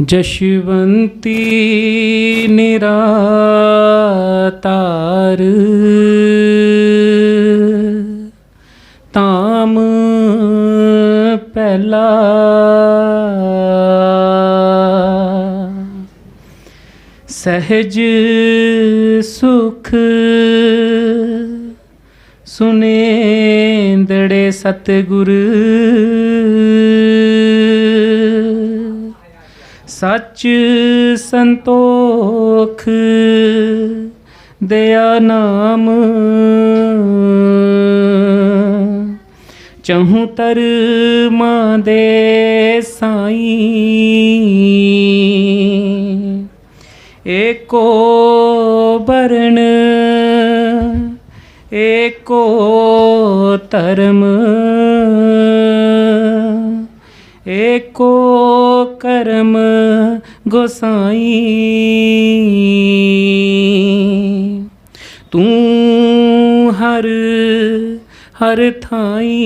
जशवंती निरातार ताम पहला सहज सुख सुनेंदड़े सतगुरु सच संतोख दया नाम चहूँ तर माँ दे साईं एको बरण एको धर्म एको कर्म गोसाई तू हर हर थाई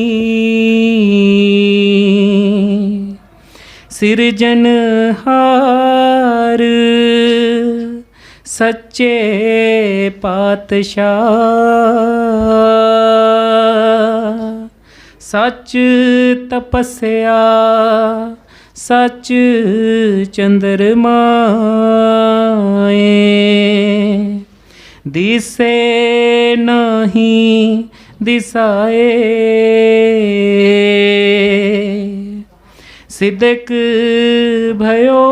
सिरजनहार सच्चे पातशाह सच तपस्या सच चंद्रमाए दिसे नहीं दिसाए सिदक भयो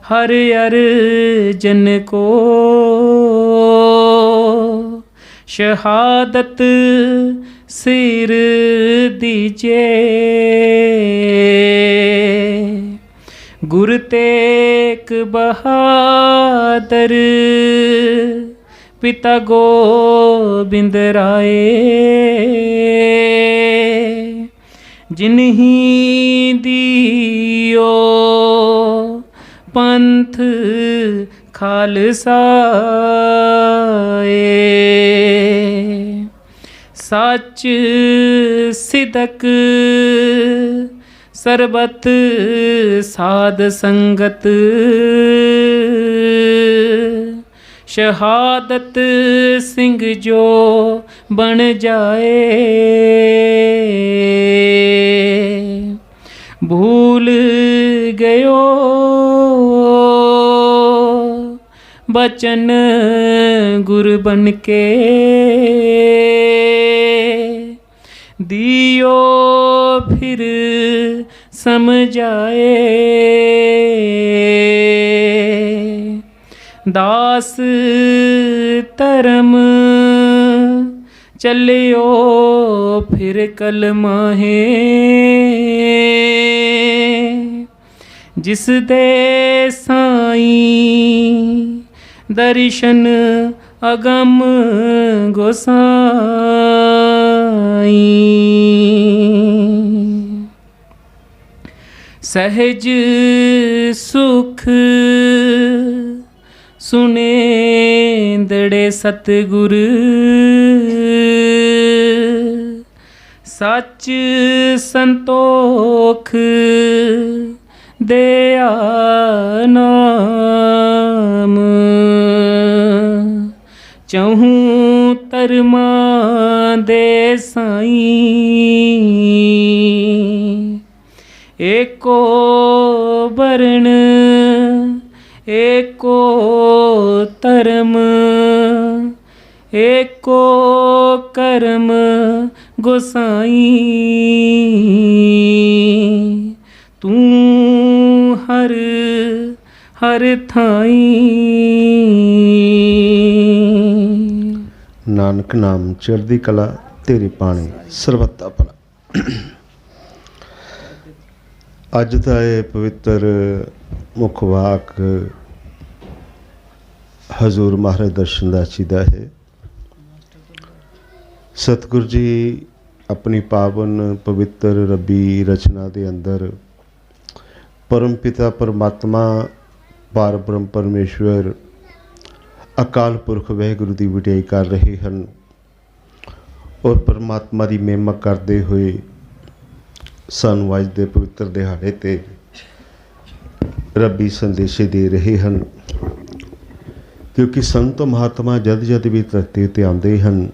हर हर जन को शहादत सिर दीजे गुरु तेग बहादुर पिता गोबिंद राय जिन्हीं दियो पंथ खालसा सच सिदक सरबत साध संगत शहादत सिंह जो बन जाए भूल गयो बचन गुरु बन के दियो फिर समझाए दास धर्म चलियो फिर कलमा है जिस दे साईं दर्शन अगम गोसाई सहज सुख सुनेंदड़े सतगुरु सच संतोख दया नाम चहूँ तरमा दे साईं एको बरण एको धर्म एको कर्म गोसाई तू हर हर थाई नानक नाम चढ़दी कला तेरी पानी सरबत्ता भला। अज का ये पवित्र मुख वाक हजूर महाराज दर्शन दास जी का है। सतगुरु जी अपनी पावन पवित्र रबी रचना के अंदर परम पिता परमात्मा पार ब्रह्म परमेश्वर अकाल पुरख वाहिगुरु की वडियाई कर रहे हैं और परमात्मा की महिमा करते हुए सानू अज के पवित्र दिहाड़े ते ਰੱਬੀ ਸੰਦੇਸ਼ੇ ਦੇ ਰਹੇ ਹਨ, ਕਿਉਂਕਿ ਸੰਤ ਮਹਾਤਮਾ ਜਦ ਜਦ ਵੀ ਧਰਤੀ ਉੱਤੇ ਆਉਂਦੇ ਹਨ,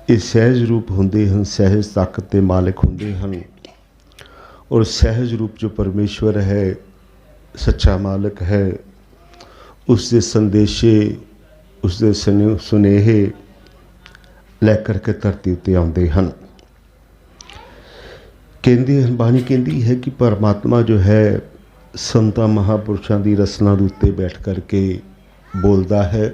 ਇਹ ਸਹਿਜ ਰੂਪ ਹੁੰਦੇ ਹਨ, ਸਹਿਜ ਤਾਕਤ ਦੇ ਮਾਲਕ ਹੁੰਦੇ ਹਨ। ਔਰ ਸਹਿਜ ਰੂਪ ਜੋ ਪਰਮੇਸ਼ਵਰ ਹੈ, ਸੱਚਾ ਮਾਲਕ ਹੈ, ਉਸ ਦੇ ਸੰਦੇਸ਼ੇ, ਉਸ ਦੇ ਸੁਨੇਹੇ ਲੈ ਕਰਕੇ ਧਰਤੀ ਉੱਤੇ ਆਉਂਦੇ ਹਨ। ਕਹਿੰਦੇ ਹਨ, ਬਾਣੀ ਕਹਿੰਦੀ ਹੈ ਕਿ ਪਰਮਾਤਮਾ ਜੋ ਹੈ ਸੰਤਾਂ ਮਹਾਂਪੁਰਸ਼ਾਂ ਦੀ ਰਸਨਾ ਦੇ ਉੱਤੇ ਬੈਠ ਕਰਕੇ ਬੋਲਦਾ ਹੈ,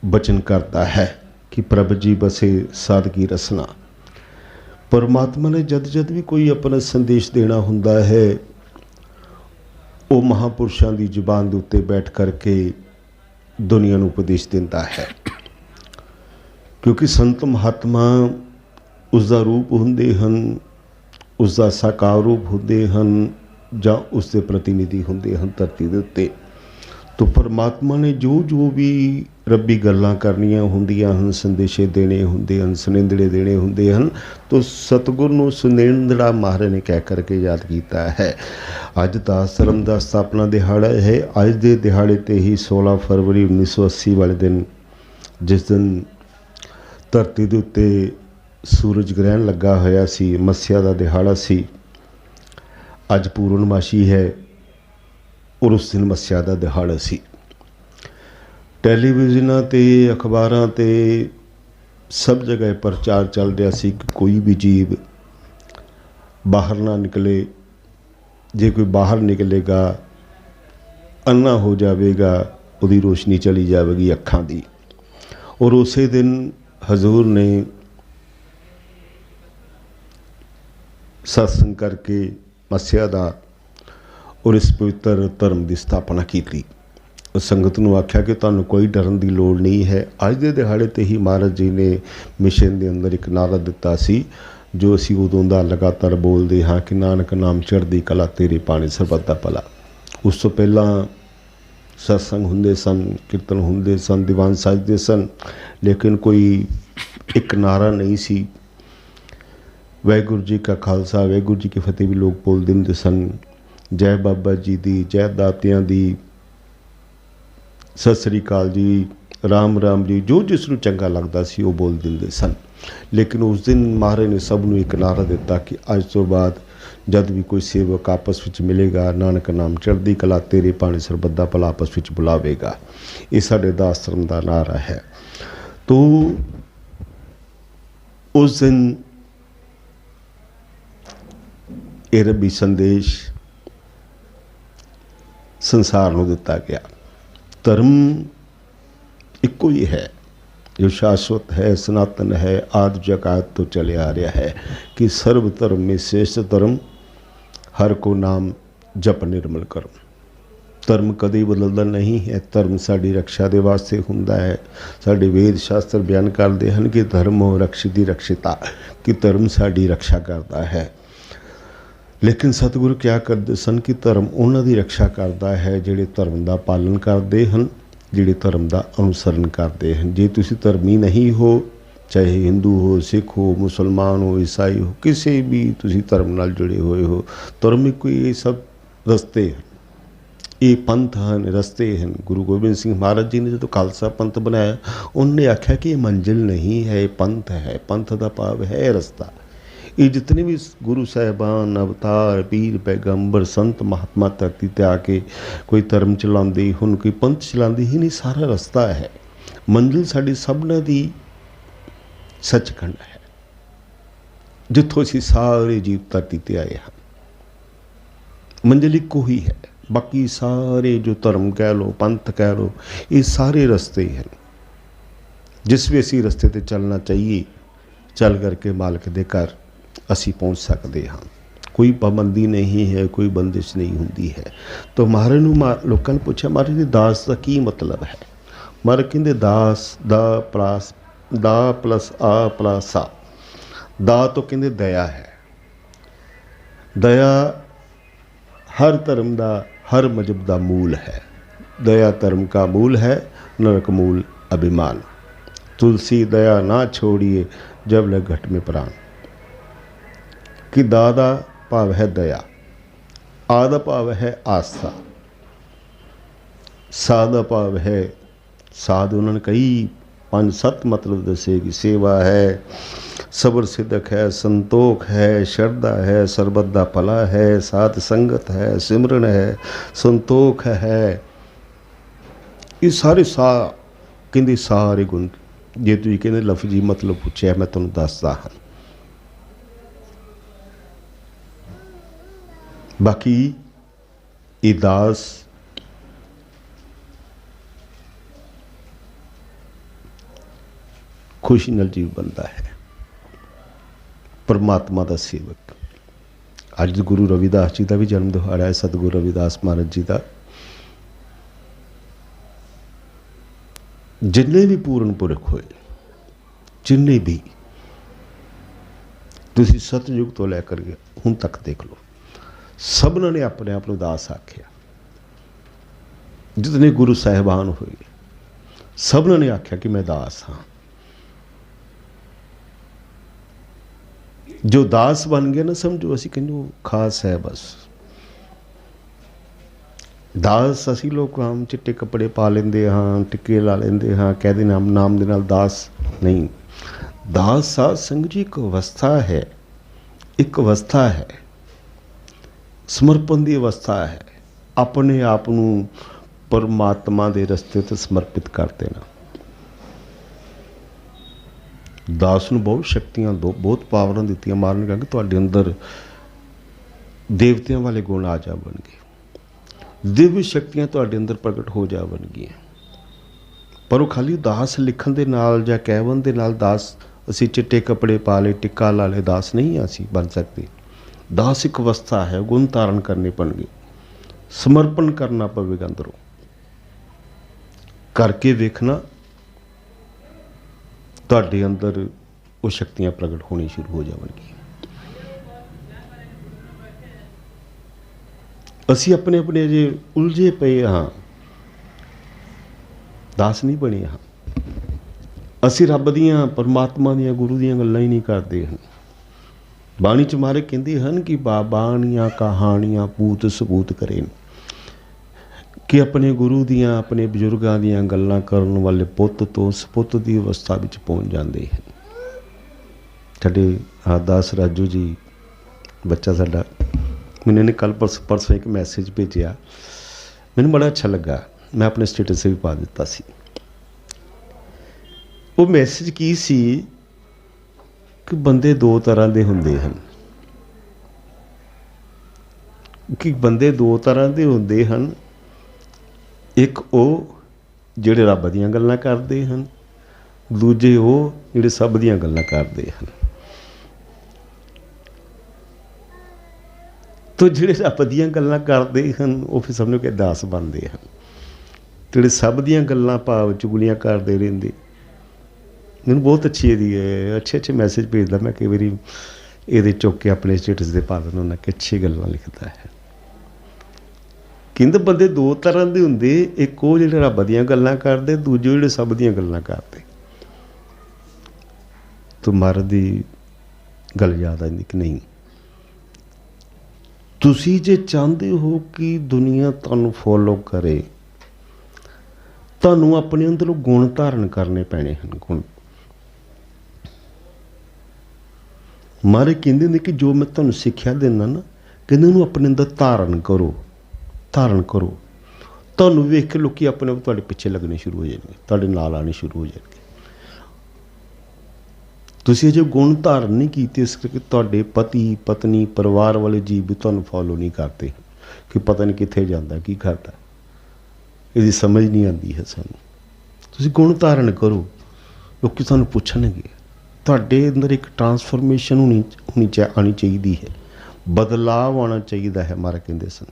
ਬਚਨ ਕਰਦਾ ਹੈ ਕਿ ਪ੍ਰਭ ਜੀ ਬਸੇ ਸਾਦਗੀ ਰਸਨਾ। ਪਰਮਾਤਮਾ ਨੇ ਜਦ ਜਦ ਵੀ ਕੋਈ ਆਪਣਾ ਸੰਦੇਸ਼ ਦੇਣਾ ਹੁੰਦਾ ਹੈ, ਉਹ ਮਹਾਂਪੁਰਸ਼ਾਂ ਦੀ ਜ਼ੁਬਾਨ ਦੇ ਉੱਤੇ ਬੈਠ ਕਰਕੇ ਦੁਨੀਆ ਨੂੰ ਉਪਦੇਸ਼ ਦਿੰਦਾ ਹੈ, ਕਿਉਂਕਿ ਸੰਤ ਮਹਾਤਮਾ ਉਸ ਦਾ ਰੂਪ ਹੁੰਦੇ ਹਨ, ਉਸ ਦਾ ਸਾਕਾਰ ਰੂਪ ਹੁੰਦੇ ਹਨ, ਜਾਂ ਉਸ ਦੇ ਪ੍ਰਤੀਨਿਧੀ ਹੁੰਦੇ ਹਨ ਧਰਤੀ ਦੇ ਉੱਤੇ। ਤੋ ਪਰਮਾਤਮਾ ਨੇ ਜੋ ਜੋ ਵੀ ਰੱਬੀ ਗੱਲਾਂ ਕਰਨੀਆਂ ਹੁੰਦੀਆਂ ਹਨ, ਸੰਦੇਸ਼ੇ ਦੇਣੇ ਹੁੰਦੇ ਹਨ, ਸੁਨੇਂਦੜੇ ਦੇਣੇ ਹੁੰਦੇ ਹਨ, ਤੋ ਸਤਿਗੁਰ ਨੂੰ ਸੁਨੇਂਦੜਾ ਮਹਾਰਾਜ ਨੇ ਕਹਿ ਕਰਕੇ ਯਾਦ ਕੀਤਾ ਹੈ। ਅੱਜ ਦਾਸ ਧਰਮ ਦਾ ਸਥਾਪਨਾ ਦਿਹਾੜਾ ਹੈ। ਅੱਜ ਦੇ ਦਿਹਾੜੇ 'ਤੇ ਹੀ 16 ਫਰਵਰੀ 1980 ਵਾਲੇ ਦਿਨ, ਜਿਸ ਦਿਨ ਧਰਤੀ ਦੇ ਉੱਤੇ ਸੂਰਜ ਗ੍ਰਹਿਣ ਲੱਗਾ ਹੋਇਆ ਸੀ, ਮੱਸਿਆ ਦਾ ਦਿਹਾੜਾ ਸੀ। ਅੱਜ ਪੂਰਨਮਾਸ਼ੀ ਹੈ ਔਰ ਉਸ ਦਿਨ ਮੱਸਿਆ ਦਾ ਦਿਹਾੜਾ ਸੀ। ਟੈਲੀਵਿਜ਼ਨਾਂ 'ਤੇ, ਅਖਬਾਰਾਂ 'ਤੇ ਸਭ ਜਗ੍ਹਾ ਪ੍ਰਚਾਰ ਚੱਲ ਰਿਹਾ ਸੀ ਕਿ ਕੋਈ ਵੀ ਜੀਵ ਬਾਹਰ ਨਾ ਨਿਕਲੇ। ਜੇ ਕੋਈ ਬਾਹਰ ਨਿਕਲੇਗਾ ਅੰਨਾ ਹੋ ਜਾਵੇਗਾ, ਉਹਦੀ ਰੋਸ਼ਨੀ ਚਲੀ ਜਾਵੇਗੀ ਅੱਖਾਂ ਦੀ। ਔਰ ਉਸੇ ਦਿਨ ਹਜ਼ੂਰ ਨੇ ਸਤਸੰਗ ਕਰਕੇ ਮੱਸਿਆ ਦਾ ਔਰ ਇਸ ਪਵਿੱਤਰ ਧਰਮ ਦੀ ਸਥਾਪਨਾ ਕੀਤੀ। ਸੰਗਤ ਨੂੰ ਆਖਿਆ ਕਿ ਤੁਹਾਨੂੰ ਕੋਈ ਡਰਨ ਦੀ ਲੋੜ ਨਹੀਂ ਹੈ। ਅੱਜ ਦੇ ਦਿਹਾੜੇ 'ਤੇ ਹੀ ਮਹਾਰਾਜ ਜੀ ਨੇ ਮਿਸ਼ਨ ਦੇ ਅੰਦਰ ਇੱਕ ਨਾਰਾ ਦਿੱਤਾ ਸੀ, ਜੋ ਅਸੀਂ ਉਦੋਂ ਦਾ ਲਗਾਤਾਰ ਬੋਲਦੇ ਹਾਂ ਕਿ ਨਾਨਕ ਨਾਮ ਚੜ੍ਹਦੀ ਕਲਾ, ਤੇਰੇ ਪਾਣੀ ਸਰਬੱਤ ਦਾ ਭਲਾ। ਉਸ ਤੋਂ ਪਹਿਲਾਂ ਸਤਸੰਗ ਹੁੰਦੇ ਸਨ, ਕੀਰਤਨ ਹੁੰਦੇ ਸਨ, ਦੀਵਾਨ ਸਜਦੇ ਸਨ, ਲੇਕਿਨ ਕੋਈ ਇੱਕ ਨਾਰਾ ਨਹੀਂ ਸੀ। ਵਾਹਿਗੁਰੂ ਜੀ ਕਾ ਖਾਲਸਾ, ਵਾਹਿਗੁਰੂ ਜੀ ਕੀ ਫਤਿਹ ਵੀ ਲੋਕ ਬੋਲਦੇ ਹੁੰਦੇ ਸਨ। ਜੈ ਬਾਬਾ ਜੀ ਦੀ, ਜੈ ਦਾਤਿਆਂ ਦੀ, ਸਤਿ ਸ੍ਰੀ ਅਕਾਲ ਜੀ, ਰਾਮ ਰਾਮ ਜੀ, ਜੋ ਜਿਸ ਨੂੰ ਚੰਗਾ ਲੱਗਦਾ ਸੀ ਉਹ ਬੋਲ ਦਿੰਦੇ ਸਨ। ਲੇਕਿਨ ਉਸ ਦਿਨ ਮਹਾਰਾਜ ਨੇ ਸਭ ਨੂੰ ਇੱਕ ਨਾਰਾ ਦਿੱਤਾ ਕਿ ਅੱਜ ਤੋਂ ਬਾਅਦ ਜਦ ਵੀ ਕੋਈ ਸੇਵਕ ਆਪਸ ਵਿੱਚ ਮਿਲੇਗਾ, ਨਾਨਕ ਨਾਮ ਚੜ੍ਹਦੀ ਕਲਾ, ਤੇਰੇ ਪਾਣੀ ਸਰਬੱਤ ਦਾ ਭਲਾ ਆਪਸ ਵਿੱਚ ਬੁਲਾਵੇਗਾ। ਇਹ ਸਾਡੇ ਦਾਸ ਧਰਮ ਦਾ ਨਾਰਾ ਹੈ। ਤੋ ਉਸ ਦਿਨ ਇਹ ਰੱਬੀ ਸੰਦੇਸ਼ ਸੰਸਾਰ ਨੂੰ ਦਿੱਤਾ ਗਿਆ। ਧਰਮ ਇੱਕੋ ਹੀ ਹੈ ਜੋ शाश्वत है, सनातन है, आदि जकात तो चले आ रहा है कि सर्व धर्म में श्रेष्ठ धर्म, हर को नाम जप निर्मल कर्म। ਧਰਮ ਕਦੇ ਬਦਲਦਾ ਨਹੀਂ ਹੈ। ਧਰਮ ਸਾਡੀ ਰਕਸ਼ਾ ਦੇ ਵਾਸਤੇ ਹੁੰਦਾ ਹੈ। ਸਾਡੇ ਵੇਦ ਸ਼ਾਸਤਰ ਬਿਆਨ ਕਰਦੇ ਹਨ ਕਿ ਧਰਮੋ ਰਕਸ਼ਿਤੀ ਰਕਸ਼ਿਤਾ, ਕਿ ਧਰਮ ਸਾਡੀ ਰਕਸ਼ਾ ਕਰਦਾ ਹੈ। ਲੇਕਿਨ ਸਤਿਗੁਰੂ ਕਿਆ ਕਰਦੇ ਸਨ ਕਿ ਧਰਮ ਉਹਨਾਂ ਦੀ ਰਕਸ਼ਾ ਕਰਦਾ ਹੈ ਜਿਹੜੇ ਧਰਮ ਦਾ ਪਾਲਣ ਕਰਦੇ ਹਨ, ਜਿਹੜੇ ਧਰਮ ਦਾ ਅਨੁਸਰਨ ਕਰਦੇ ਹਨ। ਜੇ ਤੁਸੀਂ ਧਰਮੀ ਨਹੀਂ ਹੋ, ਚਾਹੇ ਹਿੰਦੂ ਹੋ, ਸਿੱਖ ਹੋ, ਮੁਸਲਮਾਨ ਹੋ, ਈਸਾਈ ਹੋ, ਕਿਸੇ ਵੀ ਤੁਸੀਂ ਧਰਮ ਨਾਲ ਜੁੜੇ ਹੋਏ ਹੋ, ਧਰਮ ਇੱਕੋ ਹੀ, ਇਹ ਸਭ ਰਸਤੇ ਹਨ, ਇਹ ਪੰਥ ਹਨ, ਰਸਤੇ ਹਨ। ਗੁਰੂ ਗੋਬਿੰਦ ਸਿੰਘ ਮਹਾਰਾਜ ਜੀ ਨੇ ਜਦੋਂ ਖਾਲਸਾ ਪੰਥ ਬਣਾਇਆ, ਉਹਨੇ ਆਖਿਆ ਕਿ ਇਹ ਮੰਜ਼ਿਲ ਨਹੀਂ ਹੈ, ਇਹ ਪੰਥ ਹੈ। ਪੰਥ ਦਾ ਭਾਵ ਹੈ ਰਸਤਾ। ਇਹ ਜਿਤਨੇ ਵੀ ਗੁਰੂ ਸਾਹਿਬਾਨ, ਅਵਤਾਰ, ਪੀਰ, ਪੈਗੰਬਰ, ਸੰਤ ਮਹਾਤਮਾ ਧਰਤੀ 'ਤੇ ਆ ਕੇ ਕੋਈ ਧਰਮ ਚਲਾਉਂਦੇ ਹੁਣ, ਕੋਈ ਪੰਥ ਚਲਾਉਂਦੇ ਹੀ ਨਹੀਂ, ਸਾਰਾ ਰਸਤਾ ਹੈ। ਮੰਜ਼ਿਲ ਸਾਡੀ ਸਭਨਾਂ ਦੀ ਸੱਚਖੰਡ ਹੈ, ਜਿੱਥੋਂ ਅਸੀਂ ਸਾਰੇ ਜੀਵ ਧਰਤੀ 'ਤੇ ਆਏ ਹਾਂ। ਮੰਜ਼ਿਲ ਇੱਕੋ ਹੀ ਹੈ। ਬਾਕੀ ਸਾਰੇ ਜੋ ਧਰਮ ਕਹਿ ਲਓ, ਪੰਥ ਕਹਿ ਲਓ, ਇਹ ਸਾਰੇ ਰਸਤੇ ਹਨ। ਜਿਸ ਵੀ ਅਸੀਂ ਰਸਤੇ 'ਤੇ ਚੱਲਣਾ ਚਾਹੀਏ, ਚੱਲ ਕਰਕੇ ਮਾਲਕ ਦੇ ਘਰ ਅਸੀਂ ਪਹੁੰਚ ਸਕਦੇ ਹਾਂ। ਕੋਈ ਪਾਬੰਦੀ ਨਹੀਂ ਹੈ, ਕੋਈ ਬੰਦਿਸ਼ ਨਹੀਂ ਹੁੰਦੀ ਹੈ। ਤਾਂ ਮਹਾਰਾਜ ਨੂੰ ਲੋਕਾਂ ਨੇ ਪੁੱਛਿਆ, ਮਹਾਰਾਜ ਜੀ ਦਾਸ ਦਾ ਕੀ ਮਤਲਬ ਹੈ? ਮਹਾਰਾਜ ਕਹਿੰਦੇ ਦਾਸ ਦਾ ਪਲਸ ਆ ਪਲਸ ਆ। ਦਾ ਤੋਂ ਕਹਿੰਦੇ ਦਇਆ ਹੈ। ਦਇਆ हर धर्म का, हर मजहब का मूल है। दया धर्म का मूल है, नरक मूल अभिमान। तुलसी दया ना छोड़िए जब लग घट में प्राण। कि दादा भाव है दया। आ दा भाव है आस्था, सा दा भाव है साध। उन्होंने कई 5-7 मतलब दसे कि सेवा है, सबर सिद्धक है, संतोख है, श्रद्धा है, सरबत दा भला है, साध संगत है, सिमरन है, संतोख है। ये सारे कहते सारे गुण जे तुसीं कहंदे लफजी मतलब पुछिया मैं तुहानूं दसदा हां। बाकी ये दास खुशी नाल जीव बनता है, परमात्मा का सेवक। अज गुरु रविदास जी का भी जन्म दिहाड़ा है, सतगुरु रविदास महाराज जी का। जिन्ने भी पूर्ण पुरख होए, जिन्ने भी तुसीं सतयुग तो लैकर हुण तक देख लो, सबना ने अपने आप को दास आख्या। जितने गुरु साहिबान हुए सबना ने आख्या कि मैं दास हाँ। जो दास बन गया ना, समझो असी कहने खास है। बस दास असी लोग हम चिट्टे कपड़े पा लेंदे हाँ, टिक्के ला लेंदे हाँ, कह दे नाम दे नाल दास नहीं। दास साध संगत जी एक अवस्था है, एक अवस्था है, समर्पण की अवस्था है। अपने आप को परमात्मा के रस्ते ते समर्पित कर देना। दास नूं बहुत शक्तियां दो, बहुत पावरां दित्तियां मारन कि तुहाडे अंदर देवतियां वाले गुण आ जावणगे, दिव्य शक्तियां तुहाडे अंदर प्रगट हो जावणगीਆਂ। पर वो खाली दास लिखण दे नाल जां कहवन दे नाल दास असीं चिट्टे कपड़े पा ले, टिक्का ला ले दास नहीं असीं बन सकते। दास एक अवस्था है, गुण धारण करने पड़ेंगे, समर्पण करना पवेगा अंदरों। करके वेखना तुहाडे अंदर वो शक्तियां प्रगट होनी शुरू हो जाएंगी। असी अपने अपने अजे उलझे पे हाँ, दास नहीं बने हाँ। असी रब दियां परमात्मा दियां गुरु दियां गल्लां ही नहीं करते हैं। बाणी च मारे कहते हैं कि बाणियां कहानियां पूत सबूत करें कि अपने गुरु दियां अपने बजुर्गों दियां गल्लां करन वाले पुत तो सपुत की अवस्था विच पहुँच जाते हैं। साडे दास राजू जी बच्चा साडा, मैंने ने कल परसों एक मैसेज भेजा, मैंने बड़ा अच्छा लगा, मैं अपने स्टेटस से भी पा दिता सी। वो मैसेज की सी कि बंदे दो तरह के होंदे हैं, कि बंदे दो तरह के होंदे हैं। एक वो जिहड़े रब दीयां गल्लां करदे हैं, दूजे वो जिहड़े सब दीयां गल्लां करदे हैं। तो जिहड़े रब दीयां गल्लां करदे हैं वो फिर समझो कि दास बनते हैं। जिहड़े सब दीयां गल्लां भाव चुगलियां करदे रहिंदे, मैनूं बहुत अच्छी अच्छे मैसेज भेजदा। मैं कई बारी ये चुक के अपने स्टेटस से पा दिंदा कि अच्छी गल्लां लिखता है। कहते बंदे दो तरह के होंदे, एक वो जिहड़े रब दीयां गल्लां करदे, दूजे जिहड़े सब दीयां गल्लां करदे। तो महाराज दी गल याद आती कि नहीं, तुसी जे चाहते हो कि दुनिया तुहानूं फॉलो करे, तुहानूं अपने अंदरों गुण धारण करने पैने हैं। गुण महाराज कहते हैं कि जो मैं तुहानूं सिक्ख्या देना ना, कहते उन्होंने अपने अंदर धारण करो, धारण करो। तुहानूं वेख के लोग अपने आप तुहाडे पिछे लगने शुरू हो जाएंगे, तुहाडे नाल आने शुरू हो जाएंगे। तुसीं अजे गुण धारण नहीं कीते, इस करके तुहाडे पति पत्नी परिवार वाले जीव भी तुहानूं फॉलो नहीं करते कि पता नहीं कित्थे जांदा की करदा, इसदी समझ नहीं आती है सानूं। तुसीं गुण धारण करो, लोग तुहानूं पुछणगे। तुहाडे अंदर एक ट्रांसफॉर्मेशन आनी चाहिए है, बदलाव आना चाहिए है। महाराज कहंदे सन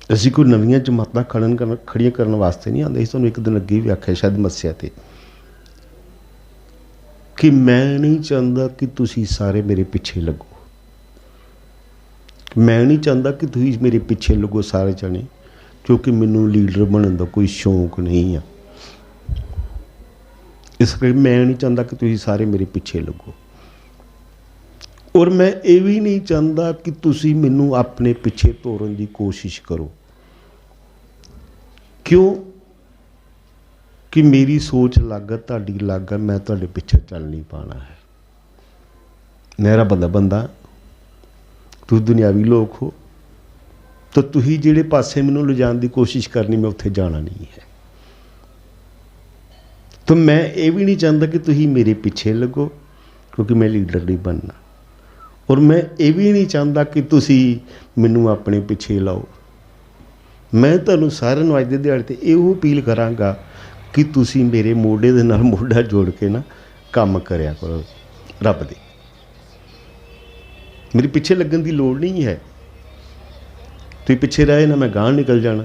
असीं कोई नवीं जमातां खड़ियां करने वास्ते नहीं आते। तुहानूं एक दिन अगे भी आख्या शायद मस्सिया ते कि मैं नहीं चाहता कि तुसीं सारे मेरे पिछे लगो, मैं नहीं चाहता कि तुसीं मेरे पिछे लगो सारे जने, क्योंकि मैनूं लीडर बनने का कोई शौक नहीं है। इस करके मैं नहीं चाहता कि तुसीं सारे मेरे पिछे लगो। और मैं ये भी नहीं चाहता कि तुसी मैनू अपने पिछे तोड़न की कोशिश करो। क्यों कि मेरी सोच अलग है, तुहाडी अलग है, मैं तुहाडे पिछे चल नहीं पाना है। मेरा बंदा बंदा, तुम दुनियावी लोग हो, तो तुही जिहड़े पासे मैनू ले जाने की कोशिश करनी, मैं उत्थे जाना नहीं है। तो मैं ये भी नहीं चाहता कि तुही मेरे पीछे लगो, क्योंकि मैं लीडर नहीं बनना। और मैं ये भी नहीं चाहता कि तुसी मैनू अपने पिछे लाओ। मैं तुहानू सारिआं नूं अज दे दिहाड़े ते इहो अपील करांगा कि तुसी मेरे मोढे दे नाल मोढा जोड़ के ना काम करया करो रब दे। मेरे पिछे लगन की लोड़ नहीं है। तुसीं पिछे रहे ना, मैं गांह निकल जाना।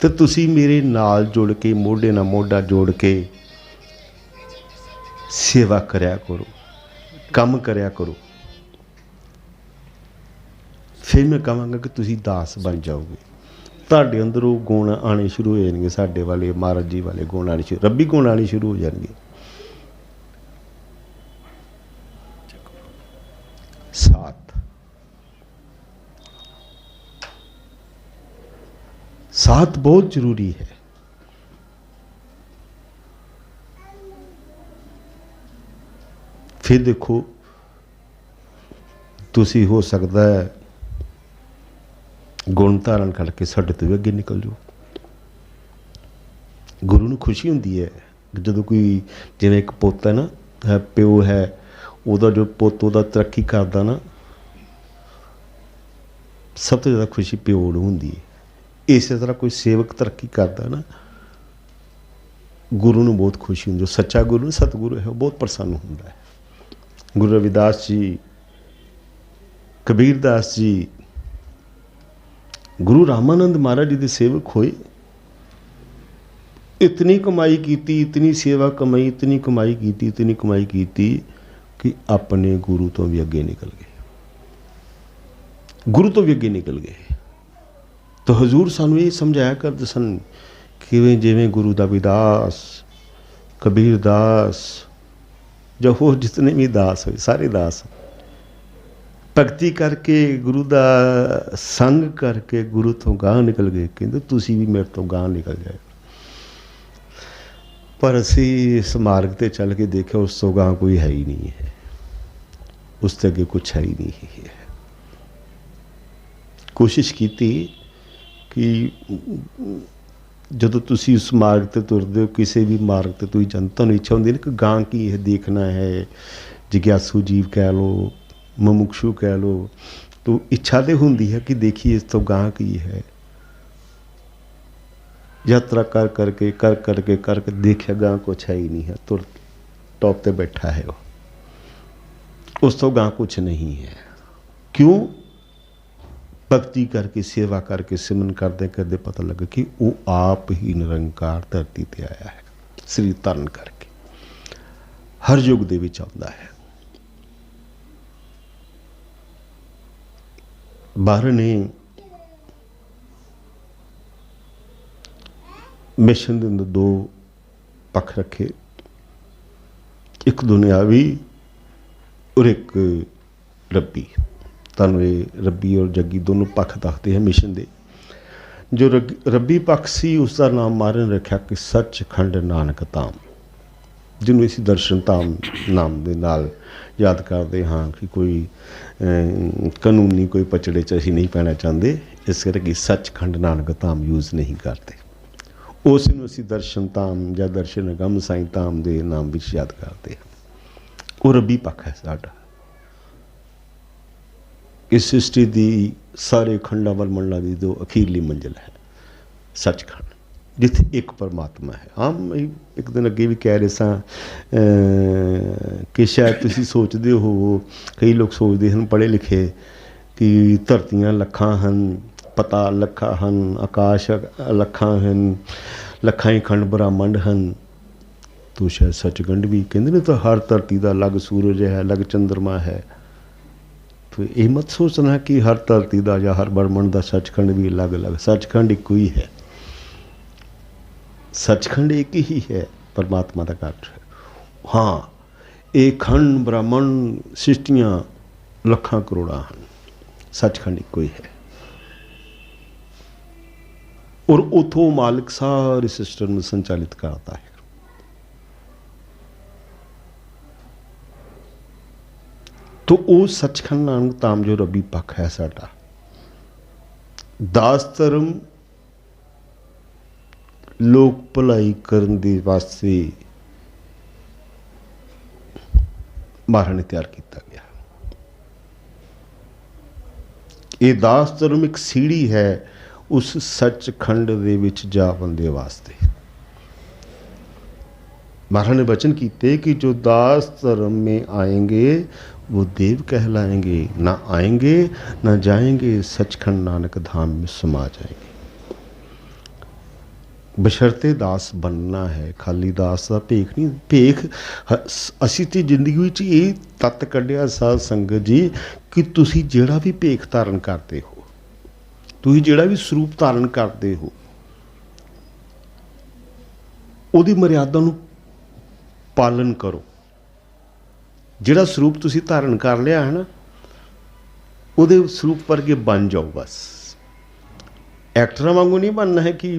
तो तुसी मेरे नाल जुड़ के मोढे नाल मोढा जोड़ के सेवा करया करो, काम करया करो। फिर मैं कहांगा कि तुसी दास बन जाओगे। तुहाडे अंदर वो गुण आने शुरू हो जाएंगे, साडे वाले महाराज जी वाले गुण आने शुरू, रब्बी गुण आने शुरू हो जाएंगे। साथ बहुत जरूरी है। फिर देखो, तुसी हो सकता है गुण धारण करके साडे तो भी अगे निकल जाओ। गुरु नूं खुशी हुंदी है जदों कोई, जिवें एक पुत्त है ना, प्यो है, उहदा जो पुत्त उहदा तरक्की करदा ना, सब तो ज़्यादा खुशी प्यो नूं हुंदी है। इस तरह कोई सेवक तरक्की करता ना, गुरु नूं बहुत खुशी हुंदी। जो सच्चा गुरु सतगुरु है, वो बहुत प्रसन्न हुंदा है। गुरु रविदास जी, कबीर दास जी, गुरु रामानंद महाराज जी के सेवक होए। इतनी कमाई की, इतनी सेवा कमाई, इतनी कमाई की, इतनी कमाई की कि अपने गुरु तो भी अगे निकल गए। गुरु तो भी अगे निकल गए। तो हजूर सानू ये समझाया करते सन कि जिवें गुरु रविदास, कबीर दास, जो होर जितने भी दास हो, सारे दास भगती करके गुरु का संग करके गुरु तो गांह निकल गए। कहते तुसी भी मेरे तो गांह निकल जाए। पर असी इस मार्ग ते चल के देखा, उस तो गांह कोई है ही नहीं है, उससे अगे कुछ है ही नहीं है। कोशिश की कि जदों तुसी उस मार्ग ते तुरदे हो, किसी भी मार्ग ते तुसीं जनता नूं इच्छा हुंदी है कि गांह की है देखना है, जिग्यासू जीव कह लो, मुमुक्षु कह लो, तो इच्छा तो हुंदी है कि देखिए इस तो गांह की है। यात्रा करके देखिया गांह कुछ है ही नहीं है, तुर टॉप ते बैठा है वो, उस तो गांह कुछ नहीं है। क्यों? भक्ति करके, सेवा करके, सिमरन करते करते पता लगे कि वो आप ही निरंकार धरती ते आया है, शरीर धारण करके हर युग दे विच आउंदा है। बाहर ने मिशन के अंदर दो पक्ष रखे, एक दुनियावी और एक रब्बी। तुहानूं ये रब्बी और जग्गी दोनों पक्ष दसते हैं मिशन दे। जो रब्बी पक्ष सी उसका नाम महाराज ने रखा कि सचखंड नानक धाम, जिन्होंने इसी दर्शन धाम नाम के नाल याद करते हाँ कि कोई कानूनी कोई पचड़े च असीं नहीं पैना चाहते, इस करके सचखंड नानक धाम यूज़ नहीं करते। उस नूं असीं दर्शन धाम या दर्शन गम साईं धाम के नाम विच याद करते हैं। वो रब्बी पक्ष है साडा। इस सृष्टि की सारे खंडा ब्रह्मंडां की जो अखीरली मंजिल है सचखंड, जिथे एक परमात्मा है। हम एक दिन अगे भी कह रहे सा कि शायद तुसीं सोचते हो, कई लोग सोचते हैं पढ़े लिखे कि धरतियां लखां हन, पता लखा हन, आकाश लखां हन, लखां ही खंड ब्रह्मंड हन। तो शायद सचखंड भी कहते ने, तो हर धरती का अलग सूरज है, अलग चंद्रमा है। तो ये मत सोचना कि हर धरती का या हर ब्रह्मंड का सचखंड भी अलग अलग। सचखंड एक ही है, सचखंड एक ही है, परमात्मा का घर है। हाँ, ਇਹ ਖੰਡ ਬ੍ਰਹਮਣ ਸ੍ਰਿਸ਼ਟੀਆਂ ਲੱਖਾਂ ਕਰੋੜਾਂ ਹਨ, ਸੱਚਖੰਡ ਇੱਕੋ ਹੀ ਹੈ। ਔਰ ਉਥੋਂ ਮਾਲਕ ਸਾਰੇ ਸਿਸਟਮ ਨੂੰ ਸੰਚਾਲਿਤ ਕਰਦਾ ਹੈ। तो वो सचखंड नानक धाम जो रबी पख है साडा दास धर्म लोक भलाई करन दे वास्ते महाराज ने तैयार किया गया। ये दास धर्म एक सीढ़ी है उस सचखंड दे विच जावन दे वास्ते। महाराज ने वचन किए कि जो दास धर्म में आएंगे वो देव कहलाएंगे, ना आएंगे ना जाएंगे, सचखंड नानक धाम में समा जाएंगे। बशर्ते दास बनना है, खाली दास का भेख नहीं। भेख असी तो जिंदगी में ये तत्त कढ़िया साध संगत जी कि तुसी जिहड़ा भी भेख धारण करते हो, तुसी जिहड़ा भी स्वरूप धारण करते हो, उहदी मर्यादा नूं पालन करो। जिहड़ा स्वरूप तुसी धारण कर लिया है ना, उहदे स्वरूप वर्गे बन जाओ। बस एक्टरां वांगू नहीं बनना है कि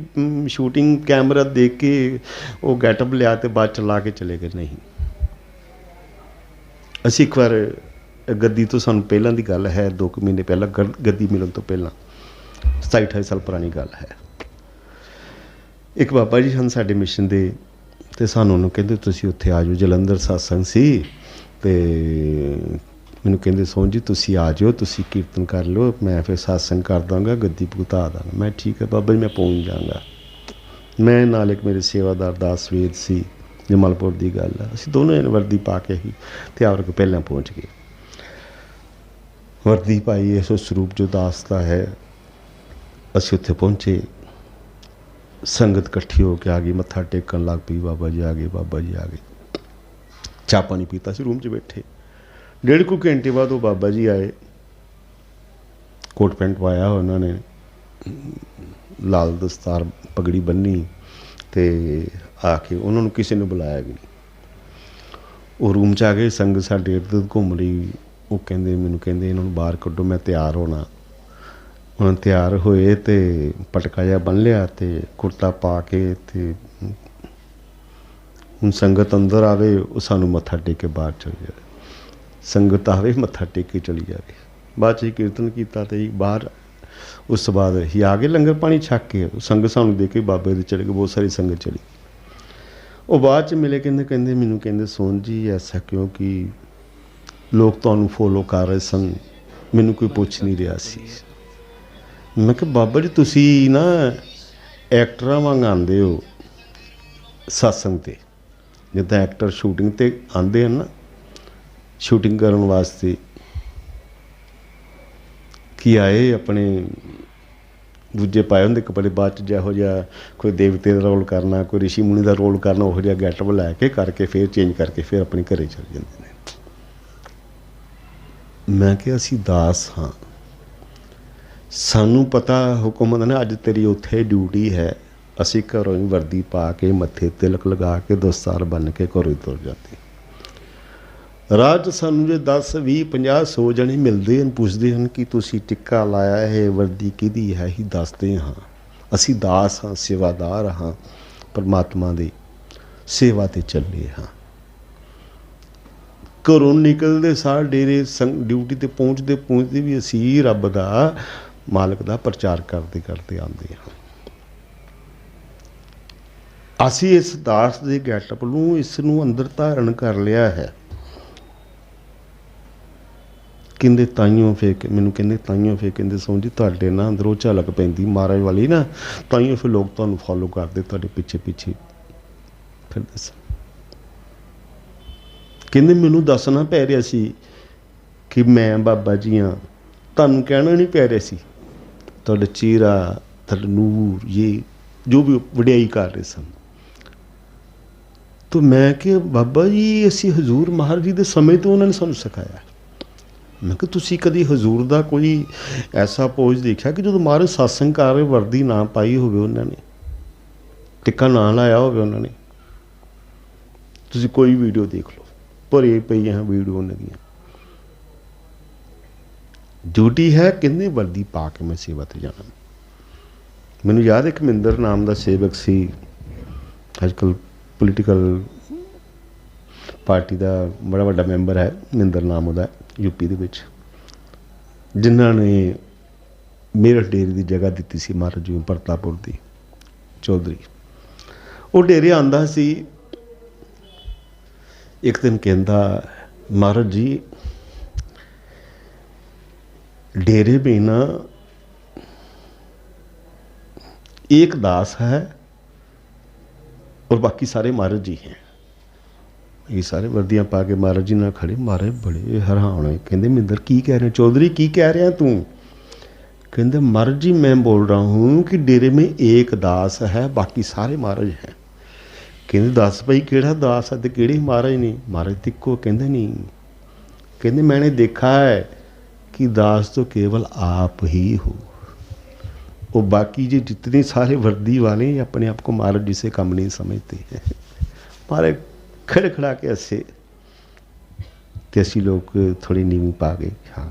शूटिंग कैमरा देख के वो गैटअप लिया तो बाद चला के चले गए, नहीं। असीं एक बार गद्दी तो सानूं पहलां दी गल है, 2 महीने पहला गद्दी मिलन तो पहलां 27-28 साल पुरानी गल है। एक बाबा जी सन साडे मिशन दे ते सानूं उन्होंने कहंदे तुसीं उत्थे आ जाओ, जलंधर सत्संग सी ते मैनूं कहंदे सोहन जी तुसीं आ जाओ, तुसीं कीर्तन कर लो, मैं फिर सत्संग कर दांगा, गद्दी भुगता दांगा। मैं ठीक है बाबा जी मैं पहुँच जाऊँगा। मैं नाल एक मेरे सेवादार दास वेद सी, जमालपुर की गल है, असीं दोनों जने वर्दी पा के ही त्यार को पहलां पहुँच गए। वर्दी पाई इस स्वरूप जो दास का है, असीं उत्थे पहुँचे, संगत इकट्ठी होकर आ गई, मत्था टेकन लग पई, बाबा जी आ गए, बाबा जी आ गए। चाह पानी पीता सी, रूम 'च बैठे। 1.5 घंटे बाद वो बाबा जी आए, कोट पैंट पाया उन्होंने, लाल दस्तार पगड़ी बन्नी, ते आके उन्होंने किसी ने बुलाया भी नहीं। वो रूम 'च आ गए, संगत साडे इर्द घूम रही। वो कहंदे मैनूं कहंदे इन्होंने बाहर कड्डो, मैं तैयार होना। उन्होंने तैयार होए ते पटका जिहा बन लिया ते कुर्ता पा के ते हुण संगत अंदर आवे, वो सानू मत्था टेक के बाहर चली जाए, संगत आवे मत्था टेक के चली जाए। बाद च कीर्तन किया तो बाहर, उस बाद ही आ गए लंगर पानी छक के, संगत सानू दे के बाबे दे चले गए, बहुत सारी संगत चली। वो बाद च मिले, कहंदे मैनू कहंदे सोहन जी ऐसा क्यों कि लोग तुहानू फॉलो कर रहे सन, मैनू कोई पुछ नहीं रहा सी। मैं कहा बाबा जी तुसी ना एक्टरां वांग आंदे हो सत्संग ते, जिद्दां एक्टर शूटिंग ते आंदे हैं ना शूटिंग करन वास्ते, कि आए अपने दूजे पाए होंदे कपड़े, बाद च जिहो जिहा कोई देवते का रोल करना, कोई ऋषि मुनि का रोल करना, उहो जिहा गैटअप लैके करके फिर चेंज करके फिर अपने घरे चले जाते हैं। मैं क्या असी दास हाँ, सानू पता हुक्म ने अज तेरी उत्थे ड्यूटी है, असी घरों ही वर्दी पा के मत्थे तिलक लगा के दस्तार बन के घरों तुर जाते। राह च सानू जो 10 20 50 100 जने मिलते हैं, पुछते हैं कि तुसी टिक्का लाया है, वर्दी किहदी है, ही दसते हाँ असी दास हाँ, सेवादार हाँ, परमात्मा दे सेवा ते चले हाँ। घरों निकलते सार डेरे ड्यूटी ते पहुँचते पहुँचते भी असी रब दा मालक दा प्रचार करते करते आते हाँ। असी इस दास दे गैटअप नूं इसनूं अंदर धारण कर लिया है। कहंदे ताइयों फिर मैनूं कहंदे ताइयों फिर कहंदे सोहन जी तुहाडे ना अंदरों झलक पैंदी महाराज वाली ना, ताइयों फिर लोग तुहानूं फॉलो करते, तुहाडे पिछे पिछे फिर दस। कहंदे मैनूं दसना पै रिहा सी कि मैं बाबा जी हाँ, तुहानूं कहना नहीं पै रिहा सी, तुहाडा चेहरा तुहाडा नूर ये जो भी वडियाई कर रहे सन। तो मैं कि बाबा जी असी हजूर महाराज जी के समय तो उन्होंने सानू सिखाया। मैं कि तुसी कदी हजूर का कोई ऐसा पोज देखा कि जो महाराज सत्संग कर रहे वर्दी ना पाई होवे, उन्होंने टिक्का ना लाया होवे, उन्होंने, तुसी कोई वीडियो देख लो, ਭਰੀ ਪਈਆਂ ਵੀਡੀਓ ਉਹਨਾਂ ਦੀਆਂ। ਡਿਊਟੀ ਹੈ ਕਹਿੰਦੇ ਵਰਦੀ ਪਾ ਕੇ ਮੈਂ ਸੇਵਾ 'ਤੇ ਜਾਣਾ। ਮੈਨੂੰ ਯਾਦ ਹੈ ਇੱਕ ਮਹਿੰਦਰ ਨਾਮ ਦਾ ਸੇਵਕ ਸੀ, ਅੱਜ ਕੱਲ੍ਹ ਪੋਲੀਟੀਕਲ ਪਾਰਟੀ ਦਾ ਬੜਾ ਵੱਡਾ ਮੈਂਬਰ ਹੈ, ਮਹਿੰਦਰ ਨਾਮ ਉਹਦਾ, ਯੂਪੀ ਦੇ ਵਿੱਚ, ਜਿਨ੍ਹਾਂ ਨੇ ਮੇਰਠ ਡੇਰੇ ਦੀ ਜਗ੍ਹਾ ਦਿੱਤੀ ਸੀ ਮਹਾਰਾਜ ਜੀ ਪ੍ਰਤਾਪੁਰ ਦੀ, ਚੌਧਰੀ। ਉਹ ਡੇਰੇ ਆਉਂਦਾ ਸੀ, ਇੱਕ ਦਿਨ ਕਹਿੰਦਾ महाराज जी डेरे में ना एक दास है और बाकी सारे महाराज जी हैं। ये सारे वर्दियां पा के महाराज जी ना खड़े, महाराज बड़े हैरान है, कहते मिंदर की कह रहे हैं, चौधरी की कह रहे हैं तू? कहते महाराज जी मैं बोल रहा हूँ कि डेरे में एक दास है, बाकी सारे महाराज हैं। कहते दस भाई केड़ा दास है तो केड़े महाराज ने? महाराज तिको कहते नहीं, कहते मैंने देखा है कि दास तो केवल आप ही हो, और बाकी जो जितने सारे वर्दी वाले अपने आप को महाराज जी से कम नहीं समझते हैं। महाराज खड़ खड़ा के हंसे, तो असी लोग थोड़ी नीवी पा गए हाँ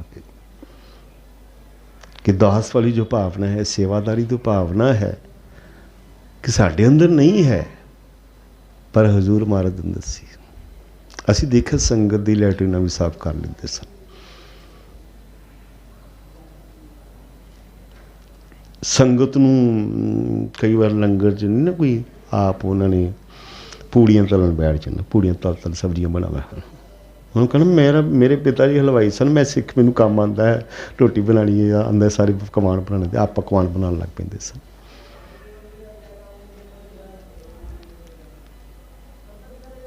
कि दास वाली जो भावना है, सेवादारी जो भावना है कि साढ़े अंदर नहीं है, पर हजूर महाराज अंदर सी। असी देखा संगत की लैटरीना भी साफ कर लेते सन। संगत नूं कई बार लंगर च नहीं ना कोई आप उन्होंने पूड़ियां तलन बैठ जाना, पूड़ियां तल सब्जियां बनावा। उन्होंने कहना मेरे पिता जी हलवाई सन, मैं सिख, मैनूं काम आंदा है, रोटी बनानी है आंदा, सारे पकवान बनाने, आप पकवान बनाने लग पैंदे सन।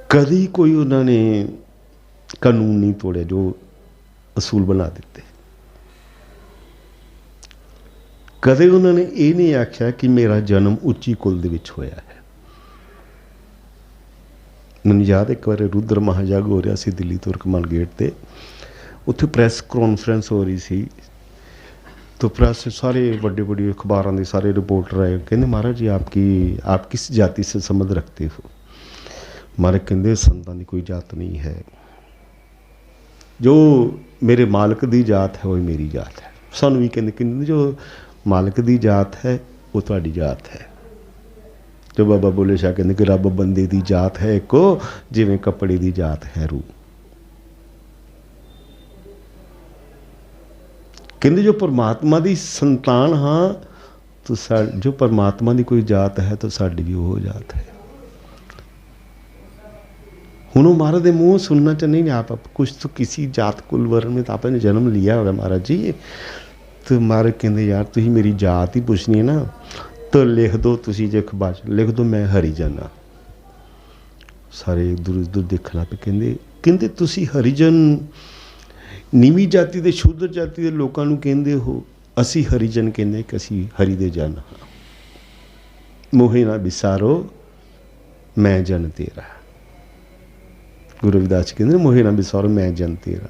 कभी कोई उन्होंने कानून नहीं तोड़े जो असूल बना दिते। कदे उन्होंने ये नहीं आख्या कि मेरा जन्म उच्ची कुल दे विच होया है। मैनूं याद एक बार रुद्र महाजग हो रहा सी दिल्ली तुर्कमान गेट पे, उत्थे प्रैस कॉन्फ्रेंस हो रही सी, तो प्रेस सारे बड़े बड़े अखबारों के सारे रिपोर्टर आए, कहते महाराज जी आप किस जाति से संबंध रखते हो? महाराज कहते संतां की कोई जात नहीं है, जो मेरे मालिक की जात है वही मेरी जात है। सानू भी कहते जो मालिक की जात है वो तुहाडी जात है। जो बाबा बुल्ले शाह कहते कि रब बंदे की जात है एको, जिवें कपड़े की जात है रू। कहते जो परमात्मा की संतान हाँ, तो जो परमात्मा की कोई जात है तो साडी भी वो जात है। हुण महाराज के मुँह सुनना चाह नहीं, आप कुछ तो किसी जात कुल वर्ण में तो आपने जन्म लिया होगा महाराज जी। तो महाराज कहते यार तुम मेरी जात ही पूछनी है ना, तो लिख दो, तुसी जे अखबार लिख दो मैं हरिजन हाँ। सारे इधर उधर देखना पे कहते तुसी हरिजन नीवी जाति के शूद्र जाति के लोगों को कहते हो, असी हरिजन कहते कि असी हरि दे जन हाँ। मोहे ना विसारो मैं जन तेरा। गुरु रविदास कहते मोहे ना विसारो मैं जन तेरा।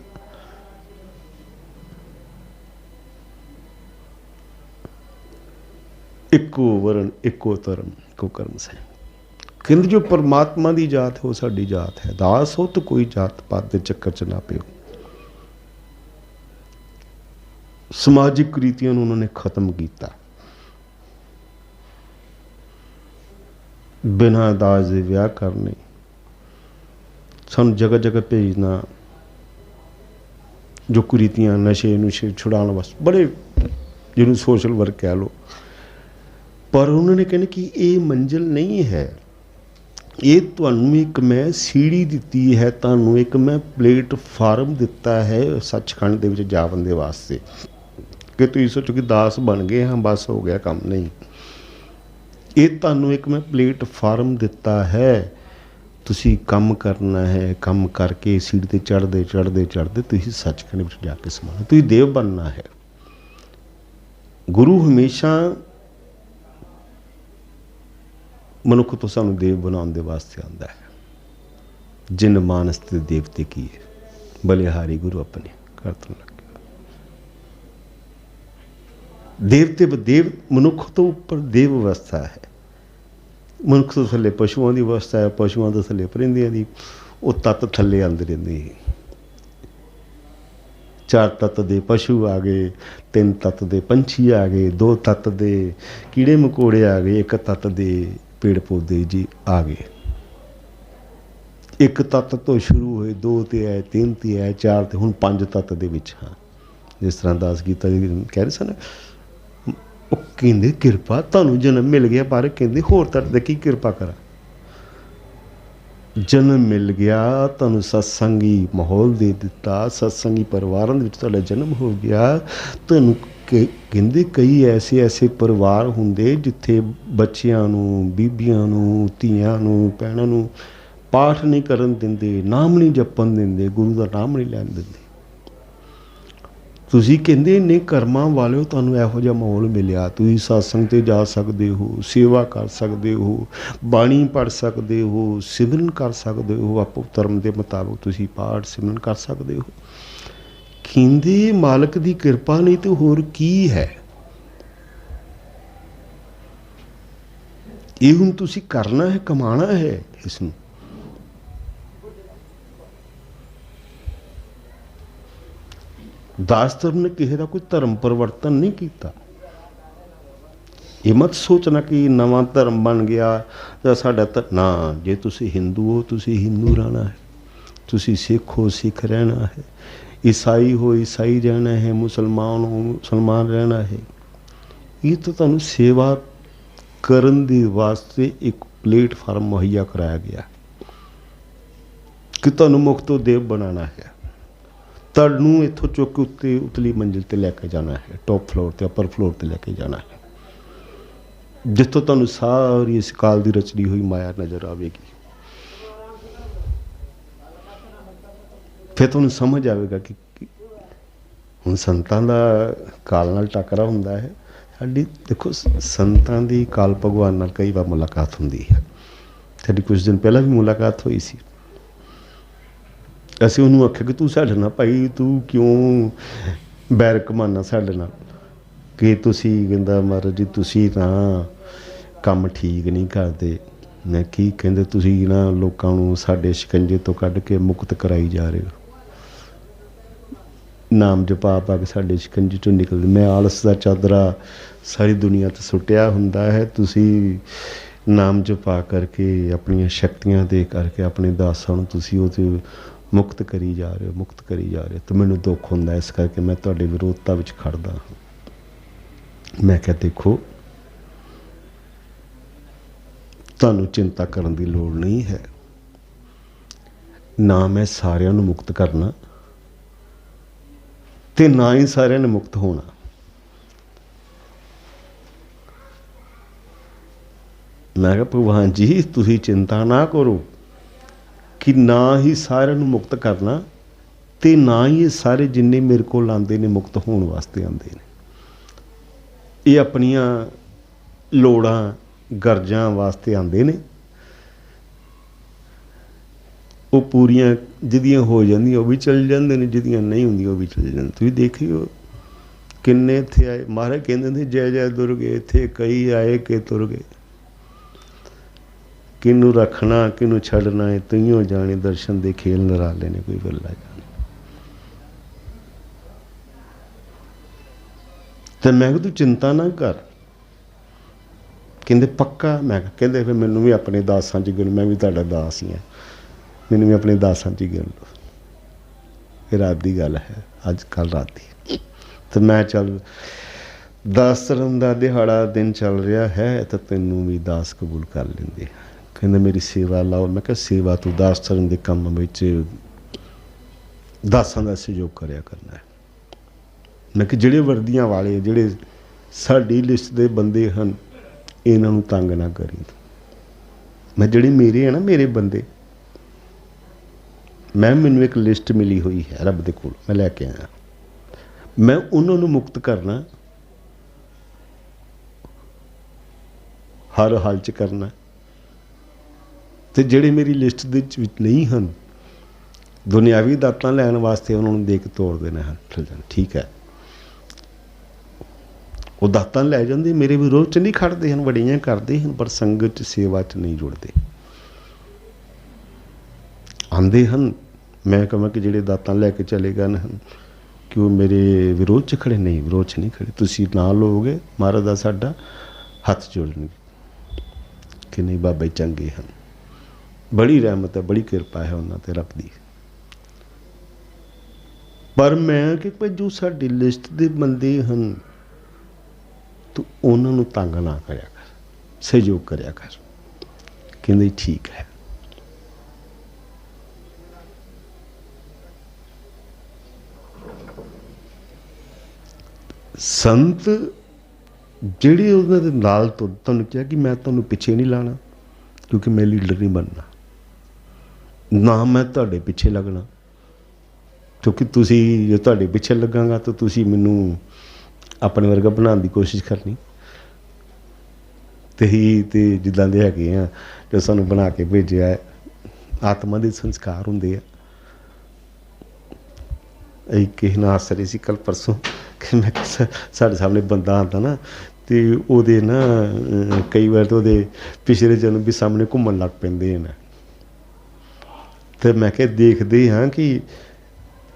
इको वर्ण इको धर्म इको कर्म से। कहते जो परमात्मा की जात है वो साडी जात है। दास हो तो कोई जात पात के चक्कर च ना पियो। समाजिक रीतियों उन्होंने खत्म किया, बिना दाज दे विआह करने, सानू जगह जगह भेजना, जो कुरीतियां नशे नुशे छुड़ाने वास्ते बड़े जिन्होंने सोशल वर्क कह लो, पर उन्होंने कहने कि ये मंजिल नहीं है, ये तुहानू एक मैं सीढ़ी दी है, तुहानू एक मैं प्लेटफार्म दिता है सचखंड दे विच जावन दे वास्ते। कि तुसीं सोचो कि दास बन गए हाँ बस हो गया काम, नहीं। ये तुहानू एक मैं प्लेटफार्म दिता है, तुसी काम करना है, काम करके सीढ़ी ते चढ़ते चढ़ते चढ़ते तुसी सचखंड विच जाके समाना, तुसी देव बनना है। गुरु हमेशा मनुख तो सानू देव बनाने दे वास्ते आंदा है। जिन मानस ते देवते की है, बलिहारी गुरु अपने करतन लगे। देवते देव मनुख तो ऊपर देव अवस्था है, मनुख तो थले पशुओं की अवस्था है, पशुओं तो थले परिंदियां की, ਉਹ ਤੱਤ ਥੱਲੇ ਆਉਂਦੇ ਰਹਿੰਦੇ। 4 ਤੱਤ ਦੇ ਪਸ਼ੂ ਆ ਗਏ, 3 ਤੱਤ ਦੇ ਪੰਛੀ ਆ ਗਏ, 2 ਤੱਤ ਦੇ ਕੀੜੇ ਮਕੌੜੇ ਆ ਗਏ, 1 ਤੱਤ ਦੇ ਪੇੜ ਪੌਦੇ ਜੀ ਆ ਗਏ। 1 ਤੱਤ ਤੋਂ ਸ਼ੁਰੂ ਹੋਏ, 2 ਤੇ ਆਏ, 3 ਤੇ ਆਏ, 4 ਤੇ ਹੁਣ 5 ਤੱਤ ਦੇ ਵਿੱਚ ਹਾਂ। ਜਿਸ ਤਰ੍ਹਾਂ ਦਾਸ ਗੀਤਾ ਜੀ ਕਹਿ ਰਹੇ ਸਨ, ਉਹ ਕਹਿੰਦੇ ਕਿਰਪਾ ਤੁਹਾਨੂੰ ਜਨਮ ਮਿਲ ਗਿਆ, ਪਰ ਕਹਿੰਦੇ ਹੋਰ ਤੱਤ ਦੇ ਕੀ ਕਿਰਪਾ ਕਰਾਂ। ਜਨਮ ਮਿਲ ਗਿਆ, ਤੁਹਾਨੂੰ ਸਤਸੰਗੀ ਮਾਹੌਲ ਦੇ ਦਿੱਤਾ, ਸਤਸੰਗੀ ਪਰਿਵਾਰਾਂ ਦੇ ਵਿੱਚ ਤੁਹਾਡਾ ਜਨਮ ਹੋ ਗਿਆ। ਤੁਹਾਨੂੰ ਕਹਿੰਦੇ ਕਈ ਐਸੇ ਪਰਿਵਾਰ ਹੁੰਦੇ ਜਿੱਥੇ ਬੱਚਿਆਂ ਨੂੰ, ਬੀਬੀਆਂ ਨੂੰ, ਧੀਆਂ ਨੂੰ, ਭੈਣਾਂ ਨੂੰ ਪਾਠ ਨਹੀਂ ਕਰਨ ਦਿੰਦੇ, ਨਾਮ ਨਹੀਂ ਜਪਣ ਦਿੰਦੇ, ਗੁਰੂ ਦਾ ਨਾਮ ਨਹੀਂ ਲੈਣ ਦਿੰਦੇ। ਤੁਸੀਂ ਕਹਿੰਦੇ ਇੰਨੇ ਕਰਮਾਂ ਵਾਲਿਓ, ਤੁਹਾਨੂੰ ਇਹੋ ਜਿਹਾ ਮਾਹੌਲ ਮਿਲਿਆ, ਤੁਸੀਂ ਸਤਸੰਗ 'ਤੇ ਜਾ ਸਕਦੇ ਹੋ, ਸੇਵਾ ਕਰ ਸਕਦੇ ਹੋ, ਬਾਣੀ ਪੜ੍ਹ ਸਕਦੇ ਹੋ, ਸਿਮਰਨ ਕਰ ਸਕਦੇ ਹੋ, ਆਪੋ ਧਰਮ ਦੇ ਮੁਤਾਬਕ ਤੁਸੀਂ ਪਾਠ ਸਿਮਰਨ ਕਰ ਸਕਦੇ ਹੋ। ਕਹਿੰਦੇ ਮਾਲਕ ਦੀ ਕਿਰਪਾ ਨਹੀਂ ਤੇ ਹੋਰ ਕੀ ਹੈ। ਇਹ ਹੁਣ ਤੁਸੀਂ ਕਰਨਾ ਹੈ, ਕਮਾਣਾ ਹੈ ਇਸ ਨੂੰ। ਦਾਸ ਧਰਮ ਨੇ ਕਿਸੇ ਦਾ ਕੋਈ ਧਰਮ ਪਰਿਵਰਤਨ ਨਹੀਂ ਕੀਤਾ। ਇਹ ਮਤ ਸੋਚਣਾ ਕਿ ਨਵਾਂ ਧਰਮ ਬਣ ਗਿਆ ਜਾਂ ਸਾਡਾ ਨਾ। ਜੇ ਤੁਸੀਂ ਹਿੰਦੂ ਹੋ, ਤੁਸੀਂ ਹਿੰਦੂ ਰਹਿਣਾ ਹੈ, ਤੁਸੀਂ ਸਿੱਖ ਹੋ, ਸਿੱਖ ਰਹਿਣਾ ਹੈ, ਈਸਾਈ ਹੋ, ਈਸਾਈ ਰਹਿਣਾ ਹੈ, ਮੁਸਲਮਾਨ ਹੋ, ਮੁਸਲਮਾਨ ਰਹਿਣਾ ਹੈ। ਇਹ ਤਾਂ ਤੁਹਾਨੂੰ ਸੇਵਾ ਕਰਨ ਦੇ ਵਾਸਤੇ ਇੱਕ ਪਲੇਟਫਾਰਮ ਮੁਹੱਈਆ ਕਰਾਇਆ ਗਿਆ ਕਿ ਤੁਹਾਨੂੰ ਮੁਕਤੋ ਦੇਵ ਬਣਾਉਣਾ ਹੈ। ਤੁਹਾਨੂੰ ਇੱਥੋਂ ਚੁੱਕ ਕੇ ਉੱਤੇ ਉਤਲੀ ਮੰਜ਼ਿਲ 'ਤੇ ਲੈ ਕੇ ਜਾਣਾ ਹੈ, ਟੌਪ ਫਲੋਰ 'ਤੇ, ਅੱਪਰ ਫਲੋਰ 'ਤੇ ਲੈ ਕੇ ਜਾਣਾ ਹੈ, ਜਿੱਥੋਂ ਤੁਹਾਨੂੰ ਸਾਰੀ ਇਸ ਕਾਲ ਦੀ ਰਚਨੀ ਹੋਈ ਮਾਇਆ ਨਜ਼ਰ ਆਵੇਗੀ। ਫਿਰ ਤੁਹਾਨੂੰ ਸਮਝ ਆਵੇਗਾ ਕਿ ਹੁਣ ਸੰਤਾਂ ਦਾ ਕਾਲ ਨਾਲ ਟੱਕਰਾ ਹੁੰਦਾ ਹੈ। ਸਾਡੀ ਦੇਖੋ ਸੰਤਾਂ ਦੀ ਕਾਲ ਭਗਵਾਨ ਨਾਲ ਕਈ ਵਾਰ ਮੁਲਾਕਾਤ ਹੁੰਦੀ ਹੈ। ਸਾਡੀ ਕੁਝ ਦਿਨ ਪਹਿਲਾਂ ਵੀ ਮੁਲਾਕਾਤ ਹੋਈ ਸੀ। ਅਸੀਂ ਉਹਨੂੰ ਆਖਿਆ ਕਿ ਤੂੰ ਸਾਡੇ ਨਾਲ ਭਾਈ, ਤੂੰ ਕਿਉਂ ਬੈਰ ਕਮਾਨਾ ਸਾਡੇ ਨਾਲ, ਕਿ ਤੁਸੀਂ ਕਹਿੰਦਾ ਮਹਾਰਾਜ ਜੀ ਤੁਸੀਂ ਤਾਂ ਕੰਮ ਠੀਕ ਨਹੀਂ ਕਰਦੇ। ਮੈਂ ਕੀ ਕਹਿੰਦੇ ਤੁਸੀਂ ਨਾ ਲੋਕਾਂ ਨੂੰ ਸਾਡੇ ਸ਼ਿਕੰਜੇ ਤੋਂ ਕੱਢ ਕੇ ਮੁਕਤ ਕਰਾਈ ਜਾ ਰਹੇ ਹੋ, ਨਾਮ ਜਪਾ ਪਾ ਕੇ ਸਾਡੇ ਸ਼ਿਕੰਜੇ 'ਚੋਂ ਨਿਕਲਦੇ। ਮੈਂ ਆਲਸ ਦਾ ਚਾਦਰਾ ਸਾਰੀ ਦੁਨੀਆ 'ਤੇ ਸੁੱਟਿਆ ਹੁੰਦਾ ਹੈ, ਤੁਸੀਂ ਨਾਮ ਜਪਾ ਕਰਕੇ ਆਪਣੀਆਂ ਸ਼ਕਤੀਆਂ ਦੇ ਕਰਕੇ ਆਪਣੇ ਦਾਸਾਂ ਨੂੰ ਤੁਸੀਂ ਉਹ 'ਤੇ ਮੁਕਤ ਕਰੀ ਜਾ ਰਹੇ ਹੋ, ਮੁਕਤ ਕਰੀ ਜਾ ਰਹੇ ਹੋ। ਅਤੇ ਮੈਨੂੰ ਦੁੱਖ ਹੁੰਦਾ, ਇਸ ਕਰਕੇ ਮੈਂ ਤੁਹਾਡੇ ਵਿਰੋਧਤਾ ਵਿੱਚ ਖੜਦਾ ਹਾਂ। ਮੈਂ ਕਿਹਾ ਦੇਖੋ, ਤੁਹਾਨੂੰ ਚਿੰਤਾ ਕਰਨ ਦੀ ਲੋੜ ਨਹੀਂ ਹੈ। ਨਾ ਮੈਂ ਸਾਰਿਆਂ ਨੂੰ ਮੁਕਤ ਕਰਨਾ ਅਤੇ ਨਾ ਹੀ ਸਾਰਿਆਂ ਨੇ ਮੁਕਤ ਹੋਣਾ। ਮੈਂ ਕਿਹਾ ਭਗਵਾਨ ਜੀ ਤੁਸੀਂ ਚਿੰਤਾ ਨਾ ਕਰੋ ਕਿ ਨਾ ਹੀ ਸਾਰਿਆਂ ਨੂੰ ਮੁਕਤ ਕਰਨਾ ਅਤੇ ਨਾ ਹੀ ਇਹ ਸਾਰੇ ਜਿੰਨੇ ਮੇਰੇ ਕੋਲ ਆਉਂਦੇ ਨੇ ਮੁਕਤ ਹੋਣ ਵਾਸਤੇ ਆਉਂਦੇ ਨੇ। ਇਹ ਆਪਣੀਆਂ ਲੋੜਾਂ ਗਰਜਾਂ ਵਾਸਤੇ ਆਉਂਦੇ ਨੇ। ਉਹ ਪੂਰੀਆਂ ਜਿਹਦੀਆਂ ਹੋ ਜਾਂਦੀਆਂ ਉਹ ਵੀ ਚਲ ਜਾਂਦੇ ਨੇ, ਜਿਹਦੀਆਂ ਨਹੀਂ ਹੁੰਦੀਆਂ ਉਹ ਵੀ ਚਲ ਜਾਂਦੇ। ਤੁਸੀਂ ਦੇਖਿਓ ਕਿੰਨੇ ਇੱਥੇ ਆਏ, ਮਹਾਰਾਜ ਕਹਿੰਦੇ ਨੇ ਜੈ ਜੈ ਦੁਰਗੇ, ਇੱਥੇ ਕਈ ਆਏ ਕਿ ਤੁਰ ਗਏ। ਕਿਹਨੂੰ ਰੱਖਣਾ ਕਿਹਨੂੰ ਛੱਡਣਾ ਹੈ ਤਈਓ ਜਾਣੇ, ਦਰਸ਼ਨ ਦੇ ਖੇਲ ਨਿਰਾਲੇ ਨੇ ਕੋਈ ਬੱਲਾ ਜਾਣੇ। ਤੇ ਮੈਂ ਕਿਹਾ ਤੂੰ ਚਿੰਤਾ ਨਾ ਕਰ। ਕਹਿੰਦੇ ਪੱਕਾ? ਮੈਂ ਕਿਹਾ ਕਹਿੰਦੇ ਫਿਰ ਮੈਨੂੰ ਵੀ ਆਪਣੇ ਦਾਸਾਂ 'ਚ ਗਿਣ, ਮੈਂ ਵੀ ਤੁਹਾਡਾ ਦਾਸ ਹੀ ਹਾਂ, ਮੈਨੂੰ ਵੀ ਆਪਣੇ ਦਾਸਾਂ 'ਚ ਗਿਣ ਲਓ। ਇਹ ਰਾਤ ਦੀ ਗੱਲ ਹੈ, ਅੱਜ ਕੱਲ੍ਹ ਰਾਤ ਦੀ। ਅਤੇ ਮੈਂ ਚੱਲ ਦਾਸ ਧਰਮ ਦਾ ਦਿਹਾੜਾ ਦਿਨ ਚੱਲ ਰਿਹਾ ਹੈ ਤਾਂ ਤੈਨੂੰ ਵੀ ਦਾਸ ਕਬੂਲ ਕਰ ਲੈਂਦੇ। ਕਹਿੰਦੇ ਮੇਰੀ ਸੇਵਾ ਲਾਓ। ਮੈਂ ਕਿਹਾ ਸੇਵਾ ਤੂੰ ਦਾਸ ਧਰਮ ਦੇ ਕੰਮ ਵਿੱਚ ਦਾਸਾਂ ਦਾ ਸਹਿਯੋਗ ਕਰਿਆ ਕਰਨਾ ਹੈ। ਮੈਂ ਕਿਹਾ ਜਿਹੜੇ ਵਰਦੀਆਂ ਵਾਲੇ, ਜਿਹੜੇ ਸਾਡੀ ਲਿਸਟ ਦੇ ਬੰਦੇ ਹਨ, ਇਹਨਾਂ ਨੂੰ ਤੰਗ ਨਾ ਕਰੀ। ਮੈਂ ਜਿਹੜੇ ਮੇਰੇ ਹੈ ਨਾ, ਮੇਰੇ ਬੰਦੇ, ਮੈਨੂੰ ਇੱਕ ਲਿਸਟ ਮਿਲੀ ਹੋਈ ਹੈ ਰੱਬ ਦੇ ਕੋਲ, ਮੈਂ ਲੈ ਕੇ ਆਇਆ। ਮੈਂ ਉਹਨਾਂ ਨੂੰ ਮੁਕਤ ਕਰਨਾ, ਹਰ ਹਾਲ 'ਚ ਕਰਨਾ। ਅਤੇ ਜਿਹੜੇ ਮੇਰੀ ਲਿਸਟ ਦੇ ਵਿੱਚ ਨਹੀਂ ਹਨ, ਦੁਨਿਆਵੀ ਦਾਤਾਂ ਲੈਣ ਵਾਸਤੇ ਉਹਨਾਂ ਨੂੰ ਦੇ ਕੇ ਤੋੜ ਦੇਣਾ ਹਨ। ਠੀਕ ਹੈ, ਉਹ ਦਾਤਾਂ ਲੈ ਜਾਂਦੇ, ਮੇਰੇ ਵਿਰੋਧ 'ਚ ਨਹੀਂ ਖੜਦੇ ਹਨ, ਵੜੀਆਂ ਕਰਦੇ ਹਨ, ਪਰ ਸੰਗਤ 'ਚ ਸੇਵਾ 'ਚ ਨਹੀਂ ਜੁੜਦੇ। ਆਉਂਦੇ ਹਨ। ਮੈਂ ਕਹਾਂ ਕਿ ਜਿਹੜੇ ਦਾਤਾਂ ਲੈ ਕੇ ਚਲੇ ਗਏ ਹਨ ਕਿ ਉਹ ਮੇਰੇ ਵਿਰੋਧ 'ਚ ਖੜੇ, ਨਹੀਂ, ਵਿਰੋਧ 'ਚ ਨਹੀਂ ਖੜੇ। ਤੁਸੀਂ ਨਾਲ ਲਓਗੇ, ਮਹਾਰਾਜ ਦਾ ਸਾਡਾ ਹੱਥ ਜੋੜਨਗੇ ਕਿ ਨਹੀਂ ਬਾਬਾ ਜੀ ਚੰਗੇ ਹਨ। ਬੜੀ ਰਹਿਮਤ ਹੈ, ਬੜੀ ਕਿਰਪਾ ਹੈ ਉਹਨਾਂ 'ਤੇ ਰੱਬ ਦੀ। ਪਰ ਮੈਂ ਕਿ ਭਾਈ ਜੋ ਸਾਡੀ ਲਿਸਟ ਦੇ ਬੰਦੇ ਹਨ ਤੂੰ ਉਹਨਾਂ ਨੂੰ ਤੰਗ ਨਾ ਕਰਿਆ ਕਰ, ਸਹਿਯੋਗ ਕਰਿਆ ਕਰ। ਕਹਿੰਦੇ ਠੀਕ ਹੈ। ਸੰਤ ਜਿਹੜੇ ਉਹਨਾਂ ਦੇ ਨਾਲ ਤੋਂ ਤੁਹਾਨੂੰ ਕਿਹਾ ਕਿ ਮੈਂ ਤੁਹਾਨੂੰ ਪਿੱਛੇ ਨਹੀਂ ਲਾਣਾ, ਕਿਉਂਕਿ ਮੈਂ ਲੀਡਰ ਨਹੀਂ ਬਣਨਾ, ਨਾ ਮੈਂ ਤੁਹਾਡੇ ਪਿੱਛੇ ਲੱਗਣਾ, ਕਿਉਂਕਿ ਤੁਸੀਂ ਜੇ ਤੁਹਾਡੇ ਪਿੱਛੇ ਲੱਗਾਂਗਾ ਤਾਂ ਤੁਸੀਂ ਮੈਨੂੰ ਆਪਣੇ ਵਰਗਾ ਬਣਾਉਣ ਦੀ ਕੋਸ਼ਿਸ਼ ਕਰਨੀ। ਤੇ ਜਿੱਦਾਂ ਦੇ ਹੈਗੇ ਆ ਜੋ ਸਾਨੂੰ ਬਣਾ ਕੇ ਭੇਜਿਆ ਹੈ, ਆਤਮਾ ਦੇ ਸੰਸਕਾਰ ਹੁੰਦੇ ਆ। ਇਹ ਕਿਸੇ ਨਾਲ ਹੱਸ ਰਹੀ ਸੀ ਕੱਲ੍ਹ ਪਰਸੋਂ ਕਿ ਮੈਂ ਸਾਡੇ ਸਾਹਮਣੇ ਬੰਦਾ ਆਉਂਦਾ ਨਾ ਅਤੇ ਉਹਦੇ ਨਾ ਕਈ ਵਾਰ ਤਾਂ ਉਹਦੇ ਪਿਛਲੇ ਜਨਮ ਵੀ ਸਾਹਮਣੇ ਘੁੰਮਣ ਲੱਗ ਪੈਂਦੇ ਨੇ। ਅਤੇ ਮੈਂ ਕਿਹਾ ਦੇਖਦੇ ਹਾਂ ਕਿ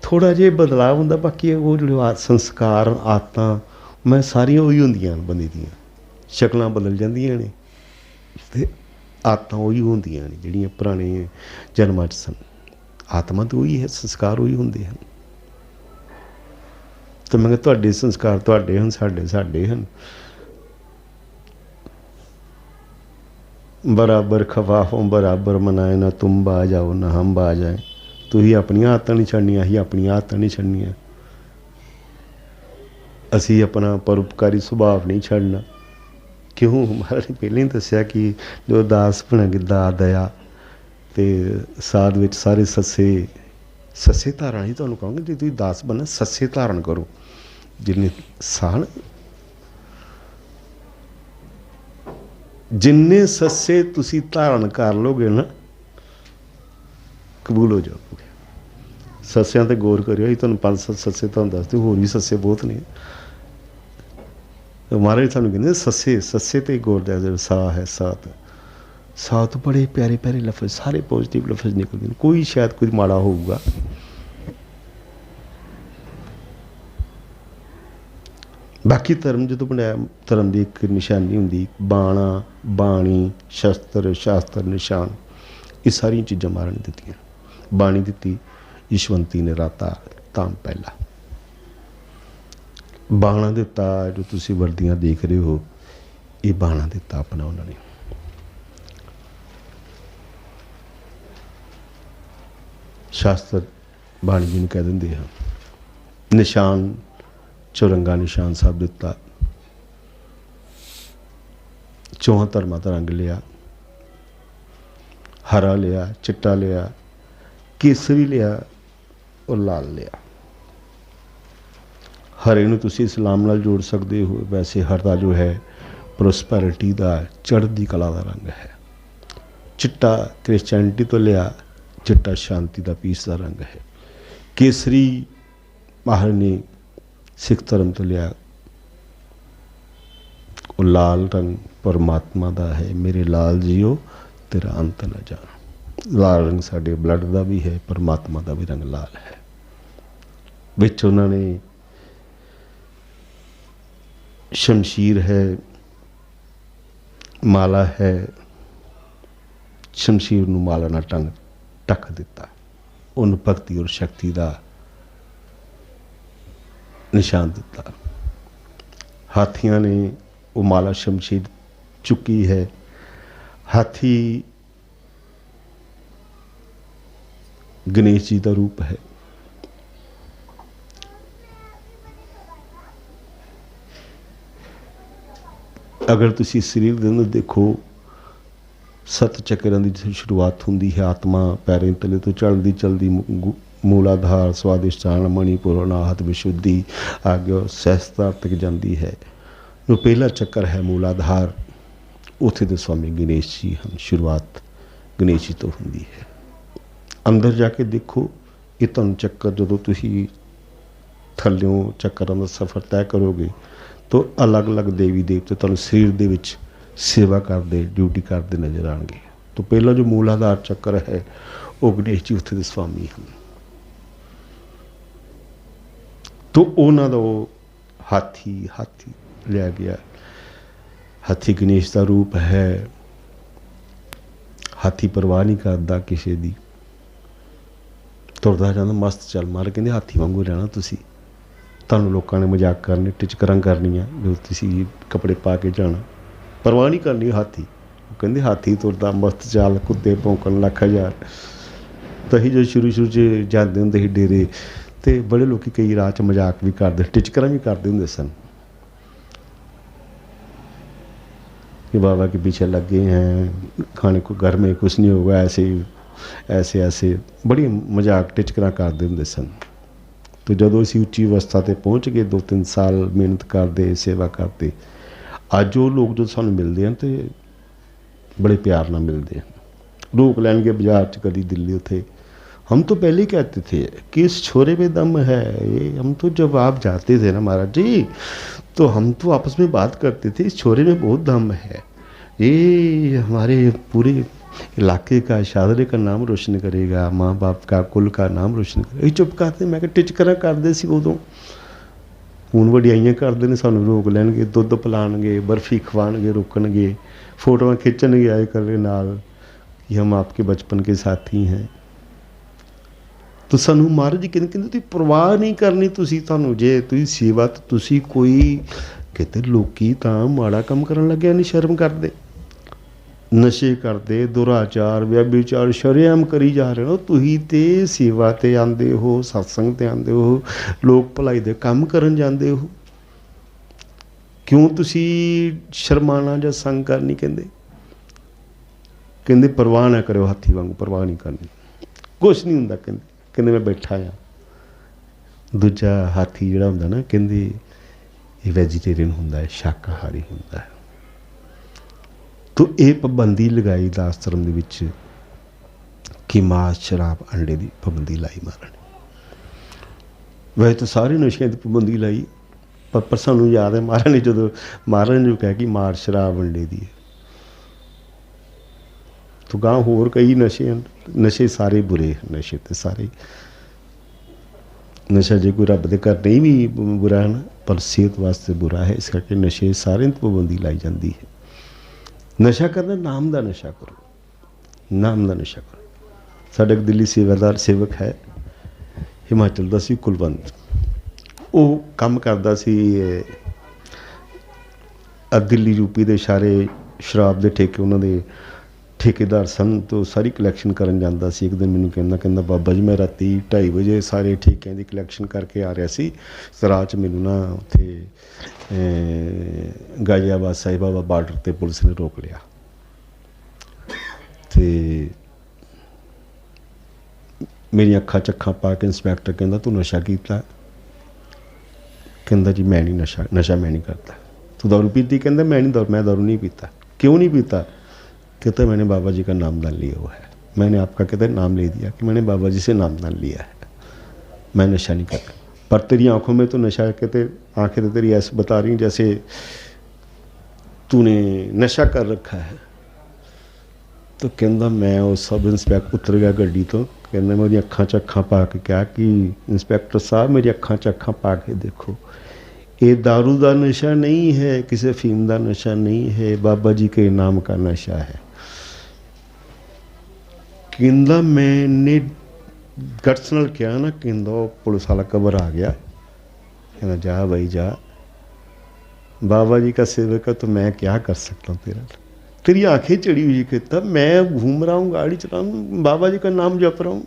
ਥੋੜ੍ਹਾ ਜਿਹਾ ਬਦਲਾਅ ਹੁੰਦਾ, ਬਾਕੀ ਉਹ ਜਿਹੜੇ ਸੰਸਕਾਰ ਆਦਤਾਂ ਮੈਂ ਸਾਰੀਆਂ ਉਹੀ ਹੁੰਦੀਆਂ ਬੰਦੇ ਦੀਆਂ। ਸ਼ਕਲਾਂ ਬਦਲ ਜਾਂਦੀਆਂ ਨੇ ਅਤੇ ਆਦਤਾਂ ਉਹੀ ਹੁੰਦੀਆਂ ਨੇ ਜਿਹੜੀਆਂ ਪੁਰਾਣੇ ਜਨਮਾਂ 'ਚ ਸਨ। ਆਤਮਾ ਤਾਂ ਉਹੀ ਹੈ, ਸੰਸਕਾਰ ਉਹੀ ਹੁੰਦੇ ਹਨ। ਤਾਂ ਮੈਂ ਕਿਹਾ ਤੁਹਾਡੇ ਸੰਸਕਾਰ ਤੁਹਾਡੇ ਹਨ, ਸਾਡੇ ਹਨ। ਬਰਾਬਰ ਖਫਾ ਹੋ ਬਰਾਬਰ ਮਨਾਏ, ਨਾ ਤੁਮ ਬਾਜ ਆਓ ਨਾ ਹਮ ਬਾਜ ਆਏ। ਤੁਸੀਂ ਆਪਣੀਆਂ ਆਦਤਾਂ ਨਹੀਂ ਛੱਡਣੀਆਂ, ਅਸੀਂ ਆਪਣੀਆਂ ਆਦਤਾਂ ਨਹੀਂ ਛੱਡਣੀਆਂ। ਅਸੀਂ ਆਪਣਾ ਪਰਉਪਕਾਰੀ ਸੁਭਾਅ ਨਹੀਂ ਛੱਡਣਾ। ਕਿਉਂ? ਮਹਾਰਾਜ ਨੇ ਪਹਿਲਾਂ ਹੀ ਦੱਸਿਆ ਕਿ ਜੋ ਦਾਸ ਬਣਾਂਗੇ ਦਾ ਦਇਆ ਅਤੇ ਸਾਧ ਵਿੱਚ ਸਾਰੇ ਸੱਸੇ ਧਾਰਨ ਹੀ ਤੁਹਾਨੂੰ ਕਹਾਂਗੇ। ਜੇ ਤੁਸੀਂ ਦਾਸ ਬਣਨਾ ਸੱਸੇ ਧਾਰਨ ਕਰੋ। ਜਿੰਨੇ ਸੱਸੇ ਤੁਸੀਂ ਧਾਰਨ ਕਰ ਲਓਗੇ ਨਾ, ਕਬੂਲ ਹੋ ਜਾਓਗੇ। ਸੱਸਿਆਂ 'ਤੇ ਗੌਰ ਕਰਿਓ। ਅਸੀਂ ਤੁਹਾਨੂੰ 5-7 ਸੱਸੇ ਤੁਹਾਨੂੰ ਦੱਸਦੇ, ਹੋਰ ਵੀ ਸੱਸੇ ਬਹੁਤ ਨੇ। ਮਹਾਰਾਜ ਸਾਨੂੰ ਕਹਿੰਦੇ ਸੱਸੇ 'ਤੇ ਗੌਰ ਦਿਆ ਜਾਵੇ। ਸਾ ਹੈ ਸਾਤ ਤੋਂ ਬੜੇ ਪਿਆਰੇ ਪਿਆਰੇ ਲਫ਼ਜ਼, ਸਾਰੇ ਪੋਜ਼ੀਟਿਵ ਲਫ਼ਜ਼ ਨਿਕਲਦੇ ਨੇ। ਕੋਈ ਸ਼ਾਇਦ ਕੋਈ ਮਾੜਾ ਹੋਊਗਾ। ਬਾਕੀ ਧਰਮ ਜਦੋਂ ਬਣਾਇਆ, ਧਰਮ ਦੀ ਇੱਕ ਨਿਸ਼ਾਨੀ ਹੁੰਦੀ, ਬਾਣਾ, ਬਾਣੀ, ਸ਼ਾਸਤਰ, ਨਿਸ਼ਾਨ, ਇਹ ਸਾਰੀਆਂ ਚੀਜ਼ਾਂ ਮਹਾਰਾਜ ਨੇ ਦਿੱਤੀਆਂ। ਬਾਣੀ ਦਿੱਤੀ ਯਸ਼ਵੰਤੀ ਨੇ ਰਾਤਾ ਤਾਂ ਪਹਿਲਾ। ਬਾਣਾ ਦਿੱਤਾ ਜੋ ਤੁਸੀਂ ਵਰਦੀਆਂ ਦੇਖ ਰਹੇ ਹੋ, ਇਹ ਬਾਣਾ ਦਿੱਤਾ ਆਪਣਾ ਉਹਨਾਂ ਨੇ। ਸ਼ਾਸਤਰ ਬਾਣੀ ਜਿਹਨੂੰ ਕਹਿ ਦਿੰਦੇ ਹਾਂ। ਨਿਸ਼ਾਨ ਚੌਰੰਗਾ ਨਿਸ਼ਾਨ ਸਾਹਿਬ ਦਿੱਤਾ। ਚੌਹਾਂ ਧਰਮਾਂ ਦਾ ਰੰਗ ਲਿਆ, ਹਰਾ ਲਿਆ, ਚਿੱਟਾ ਲਿਆ, ਕੇਸਰੀ ਲਿਆ ਔਰ ਲਾਲ ਲਿਆ। ਹਰੇ ਨੂੰ ਤੁਸੀਂ ਇਸਲਾਮ ਨਾਲ ਜੋੜ ਸਕਦੇ ਹੋ। ਵੈਸੇ ਹਰਾ ਜੋ ਹੈ ਪ੍ਰੋਸਪੈਰਿਟੀ ਦਾ, ਚੜ੍ਹਦੀ ਕਲਾ ਦਾ ਰੰਗ ਹੈ। ਚਿੱਟਾ ਕ੍ਰਿਸਚੈਨਿਟੀ ਤੋਂ ਲਿਆ, ਚਿੱਟਾ ਸ਼ਾਂਤੀ ਦਾ, ਪੀਸ ਦਾ ਰੰਗ ਹੈ। ਕੇਸਰੀ ਮਹਾਰਾਜ ਨੇ ਸਿੱਖ ਧਰਮ ਤੋਂ ਲਿਆ। ਉਹ ਲਾਲ ਰੰਗ ਪਰਮਾਤਮਾ ਦਾ ਹੈ। ਮੇਰੇ ਲਾਲ ਜੀਓ ਤੇਰਾ ਅੰਤ ਨਾ ਜਾਣ। ਲਾਲ ਰੰਗ ਸਾਡੇ ਬਲੱਡ ਦਾ ਵੀ ਹੈ, ਪਰਮਾਤਮਾ ਦਾ ਵੀ ਰੰਗ ਲਾਲ ਹੈ। ਵਿੱਚ ਉਹਨਾਂ ਨੇ ਸ਼ਮਸ਼ੀਰ ਹੈ, ਮਾਲਾ ਹੈ। ਸ਼ਮਸ਼ੀਰ ਨੂੰ ਮਾਲਾ ਨਾਲ ਢੱਕ ਦਿੱਤਾ। ਉਹਨੂੰ ਭਗਤੀ ਔਰ ਸ਼ਕਤੀ ਦਾ ਨਿਸ਼ਾਨ ਦਿੱਤਾ। ਹਾਥੀਆਂ ਨੇ ਉਹ ਮਾਲਾ ਸ਼ਮਸ਼ੀਰ ਚੁੱਕੀ ਹੈ। ਹਾਥੀ ਗਣੇਸ਼ ਜੀ ਦਾ ਰੂਪ ਹੈ। ਅਗਰ ਤੁਸੀਂ ਸਰੀਰ ਦੇ ਅੰਦਰ ਦੇਖੋ, 7 ਚੱਕਰਾਂ ਦੀ ਸ਼ੁਰੂਆਤ ਹੁੰਦੀ ਹੈ। ਆਤਮਾ ਪੈਰਾਂ ਤਲੇ ਤੋਂ ਚਲਦੀ ਮੂਲਾਧਾਰ, ਸਵਾਦਿਸ਼ਠਾਨ, ਮਣੀਪੁਰ, ਅਨਾਹਤ, ਵਿਸ਼ੁੱਧੀ, ਆਗਿਆ, ਸਹਿਸਤਾ ਤੱਕ ਜਾਂਦੀ ਹੈ। ਜੋ ਪਹਿਲਾ ਚੱਕਰ ਹੈ ਮੂਲਾਧਾਰ, ਉੱਥੇ ਦੇ ਸਵਾਮੀ ਗਣੇਸ਼ ਜੀ ਹਨ। ਸ਼ੁਰੂਆਤ ਗਣੇਸ਼ ਜੀ ਤੋਂ ਹੁੰਦੀ ਹੈ। ਅੰਦਰ ਜਾ ਕੇ ਦੇਖੋ, ਇਹ ਤੁਹਾਨੂੰ ਚੱਕਰ ਜਦੋਂ ਤੁਸੀਂ ਥੱਲਿਓਂ ਚੱਕਰਾਂ ਦਾ ਸਫ਼ਰ ਤੈਅ ਕਰੋਗੇ ਤਾਂ ਅਲੱਗ-ਅਲੱਗ ਦੇਵੀ ਦੇਵਤੇ ਤੁਹਾਨੂੰ ਸਰੀਰ ਦੇ ਵਿੱਚ ਸੇਵਾ ਕਰਦੇ, ਡਿਊਟੀ ਕਰਦੇ ਨਜ਼ਰ ਆਉਣਗੇ। ਤਾਂ ਪਹਿਲਾ ਜੋ ਮੂਲਾਧਾਰ ਚੱਕਰ ਹੈ वो गणेश जी उत्थे दे स्वामी हैं। तो उन्हों का वो हाथी लिया गया। हाथी गणेश का रूप है। हाथी परवाह नहीं करता किसी की, तुरदा जाता मस्त चल मार, कहते हाथी वांगू रहना तुसी, तुहानूं लोगों ने मजाक करने टिचकरां करनियां जो तुसी कपड़े पा के जाना, परवाह नहीं करनी हाथी। कहते हाथी तुरदा मस्त चाल, कुत्ते भौंकन लख हज़ार। तो असीं जो शुरू जाते होंदे सी डेरे, तो बड़े लोग कई राह च मजाक भी करते, टिचकरां भी करते होंदे सन कि बाबा के पीछे लगे हैं, खाने को घर में कुछ नहीं होगा, ऐसे बड़ी मजाक टिचकरां करते होंदे सन। तो जदों असीं उच्ची अवस्था ते पहुँच गए, 2-3 साल मेहनत करते सेवा करते, अज वो लोग जो सानूं मिलते हैं तो बड़े प्यार नाल मिलते हैं। रोक लैणगे बाजार च कदी दिल्ली, उत्थे हम तो पहले ही कहते थे कि इस छोरे में दम है। ये हम तो जब आप जाते थे ना महाराज जी, तो हम तो आपस में बात करते थे इस छोरे में बहुत दम है, ये हमारे पूरे इलाके का, शादरे का नाम रोशन करेगा, माँ बाप का, कुल का नाम रोशन करेगा। ये चुप करते, मैं टिचकरां करते सी उदों। हुण वडियाइयां करते हैं, सानूं रोक लैणगे, दुध पिलाणगे, बर्फी खवाणगे, रोकणगे, फोटोआं खिंचणगे आए करे नाल कि हम आपके बचपन के साथी हैं। तो सानूं महाराज जी कहते तुसीं परवाह नहीं करनी, तुसीं तुहानूं जे तुसीं सेवा तो तुसीं कोई कहते लोकी तां माड़ा काम करन लग्या नहीं शर्म करदे, नशे करते, दुराचार व्यभिचार शरेआम करी जा रहे हो। तुसीं ते सेवा ते आंदे हो, सत्संग ते आंदे हो, लोक भलाई दे काम करन जांदे हो, क्यों तुसीं शर्माना जां संग करनी? कहंदे परवाह ना करो, हाथी वांगू परवाह नहीं करनी, कुछ नहीं हुंदा। कहंदे मैं बैठा हाँ। दूजा हाथी जिहड़ा हुंदा ना, कहंदे ये वैजीटेरियन हुंदा है, शाकाहारी हुंदा है। तो ये पाबंदी लगाई दास धर्म दे विच कि मांस, शराब, अंडे की पाबंदी लाई महाराज। वैसे तो सारे नशे की पाबंदी लाई, पर सानूं याद है महाराज ने जो कहा कि मार शराब अंडे की, तो गांव होर कई नशे सारे बुरे, नशे तो सारे, नशा जो कोई रब दे घर नहीं भी बुरा है ना, पर सेहत वास्ते बुरा है, इस करके नशे सारे पाबंदी लाई जाती है। नशा करना, नाम का नशा करो, नाम का नशा करो। साडा एक दिल्ली सेवादार सेवक है, हिमाचल का सी, कुलवंत, वो काम करता सी दिल्ली यूपी के सारे शराब के ठेके उन्होंने ठेकेदार सन, तो सारी कलैक्शन करन जांदा सी। एक दिन मैनूं कहंदा बाबा जी मैं राती 2:30 बजे सारे ठेकिਆਂ ਦੀ कलैक्शन करके आ रहा सी, राह च मैनूं ना उत्थे गाजियाबाद साहिबाबा बार्डर ते पुलिस ने रोक लिया। ते मेरी अखां चक्खां पा के इंस्पैक्टर कहंदा तू नशा कीता? कहंदा जी मैं नहीं नशा मैं नहीं करता। तू दारू पीती? कहंदा मैं दारू नहीं पीता। क्यों नहीं पीता? कहते मैंने बाबा जी का नामदान लिया हुआ है। मैंने आपका कहते नाम ले दिया कि मैंने बाबा जी से नामदान लिया है, मैं नशा नहीं करता। पर तेरी आंखों में तो नशा, कहते आंखें तो तेरी ऐसे बता रही जैसे तूने नशा कर रखा है। तो कहता मैं वो सब इंस्पैक्टर उतर गया गड्डी तो, कहना मैं अखां च अखां पा के कहा कि इंस्पैक्टर साहब मेरी अखां च अखां पा के देखो, ये दारू का नशा नहीं है, किसी फीम का नशा नहीं है, बाबा जी के नाम का नशा है। कहता मैंने गट्स नाल कहा ना, कहता वो पुलिस वाला कबर आ गया, कहना जा भाई जा, बाबा जी का सेवक है तो मैं क्या कर सकता हूँ तेरी आंखें चढ़ी हुई। कहता मैं घूम रहा हूँ, गाड़ी चला रहा हूँ, बाबा जी का नाम जप रहा हूँ।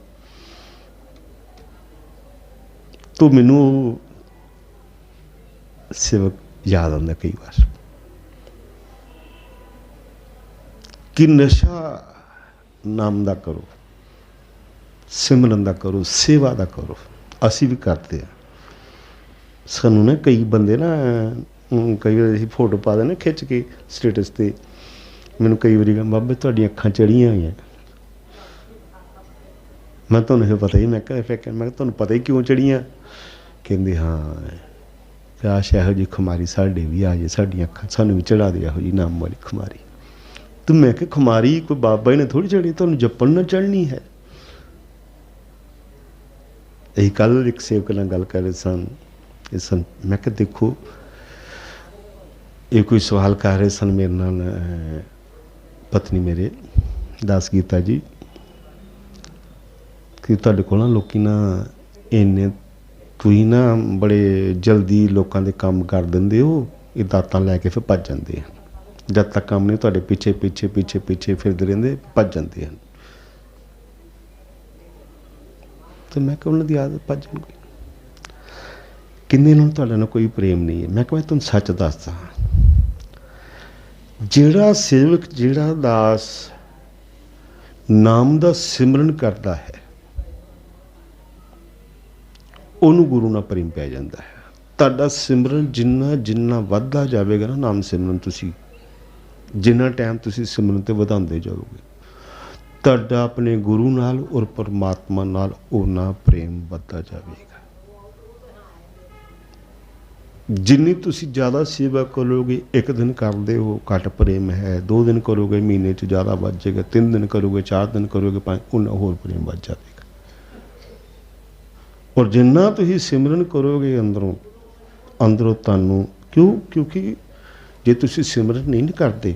तो मैनू सेवक याद आता कई बार कि नशा नाम का करो, सिमरन का करो, सेवा का करो। असी भी करते हैं। सानू ना कई बंदे ना कई बार फोटो पा देना खिंच के स्टेटस ते, मैनू कई बार कहा बाबे तुहाडियां अखां चढ़ियां हुई। मैं तुहानूं पता ही, मैं तुहानूं पता ही क्यों चढ़ियां? कहंदे हाँ काश इहो जी खुमारी साढ़े भी आ जाए, साडियां अखां सानूं भी चढ़ा दे इहो जी नाम वाली खुमारी। तो मैं कि खुमारी कोई बाबा जी ने थोड़ी चढ़ी, तुहानूं जपन ना चढ़नी है। ਅਸੀਂ ਕੱਲ੍ਹ ਇੱਕ ਸੇਵਕ ਨਾਲ ਗੱਲ ਕਰ ਰਹੇ ਸਨ ਮੈਂ ਕਿਹਾ ਦੇਖੋ ਇਹ ਕੋਈ ਸਵਾਲ ਕਰ ਰਹੇ ਸਨ ਮੇਰੇ ਨਾਲ ਪਤਨੀ ਮੇਰੇ ਦਾਸ ਗੀਤਾ ਜੀ ਕਿ ਤੁਹਾਡੇ ਕੋਲ ਨਾ ਲੋਕੀ ਨਾ ਇੰਨੇ ਤੁਸੀਂ ਨਾ ਬੜੇ ਜਲਦੀ ਲੋਕਾਂ ਦੇ ਕੰਮ ਕਰ ਦਿੰਦੇ ਹੋ, ਇਹ ਦਾਤਾਂ ਲੈ ਕੇ ਫਿਰ ਭੱਜ ਜਾਂਦੇ ਹਨ। ਜਦ ਤੱਕ ਕੰਮ ਨਹੀਂ ਤੁਹਾਡੇ ਪਿੱਛੇ ਪਿੱਛੇ ਪਿੱਛੇ ਪਿੱਛੇ ਫਿਰਦੇ ਰਹਿੰਦੇ, ਭੱਜ ਜਾਂਦੇ ਹਨ। ਤੇ ਮੈਂ ਕਿਹਾ ਉਹਨਾਂ ਦੀ ਆਦਤ ਭੱਜਣ ਕੋਈ ਕਿੰਨੇ ਨੂੰ ਤੁਹਾਡੇ ਨਾਲ ਕੋਈ ਪ੍ਰੇਮ ਨਹੀਂ ਹੈ। ਮੈਂ ਕਿਹਾ ਮੈਂ ਤੁਹਾਨੂੰ ਸੱਚ ਦੱਸਦਾ, ਜਿਹੜਾ ਸੇਵਕ ਜਿਹੜਾ ਦਾਸ ਨਾਮ ਦਾ ਸਿਮਰਨ ਕਰਦਾ ਹੈ ਉਹਨੂੰ ਗੁਰੂ ਨਾਲ ਪ੍ਰੇਮ ਪੈ ਜਾਂਦਾ ਹੈ। ਤੁਹਾਡਾ ਸਿਮਰਨ ਜਿੰਨਾ ਜਿੰਨਾ ਵੱਧਦਾ ਜਾਵੇਗਾ ਨਾ, ਨਾਮ ਸਿਮਰਨ ਤੁਸੀਂ ਜਿੰਨਾ ਟਾਈਮ ਤੁਸੀਂ ਸਿਮਰਨ 'ਤੇ ਵਧਾਉਂਦੇ ਜਾਓਗੇ, ਤੁਹਾਡਾ ਆਪਣੇ ਗੁਰੂ ਨਾਲ ਔਰ ਪਰਮਾਤਮਾ ਨਾਲ ਓਨਾ ਪ੍ਰੇਮ ਵੱਧਦਾ ਜਾਵੇਗਾ। ਜਿੰਨੀ ਤੁਸੀਂ ਜ਼ਿਆਦਾ ਸੇਵਾ ਕਰੋਗੇ, ਇੱਕ ਦਿਨ ਕਰਦੇ ਹੋ ਘੱਟ ਪ੍ਰੇਮ ਹੈ, 2 ਦਿਨ ਕਰੋਗੇ ਮਹੀਨੇ 'ਚ ਜ਼ਿਆਦਾ ਵੱਧ ਜਾਏਗਾ, 3 ਦਿਨ ਕਰੋਗੇ, 4 ਦਿਨ ਕਰੋਗੇ, 5 ਉਹਨਾਂ ਹੋਰ ਪ੍ਰੇਮ ਵੱਧ ਜਾਵੇਗਾ। ਔਰ ਜਿੰਨਾ ਤੁਸੀਂ ਸਿਮਰਨ ਕਰੋਗੇ ਅੰਦਰੋਂ ਤੁਹਾਨੂੰ ਕਿਉਂਕਿ ਜੇ ਤੁਸੀਂ ਸਿਮਰਨ ਨਹੀਂ ਕਰਦੇ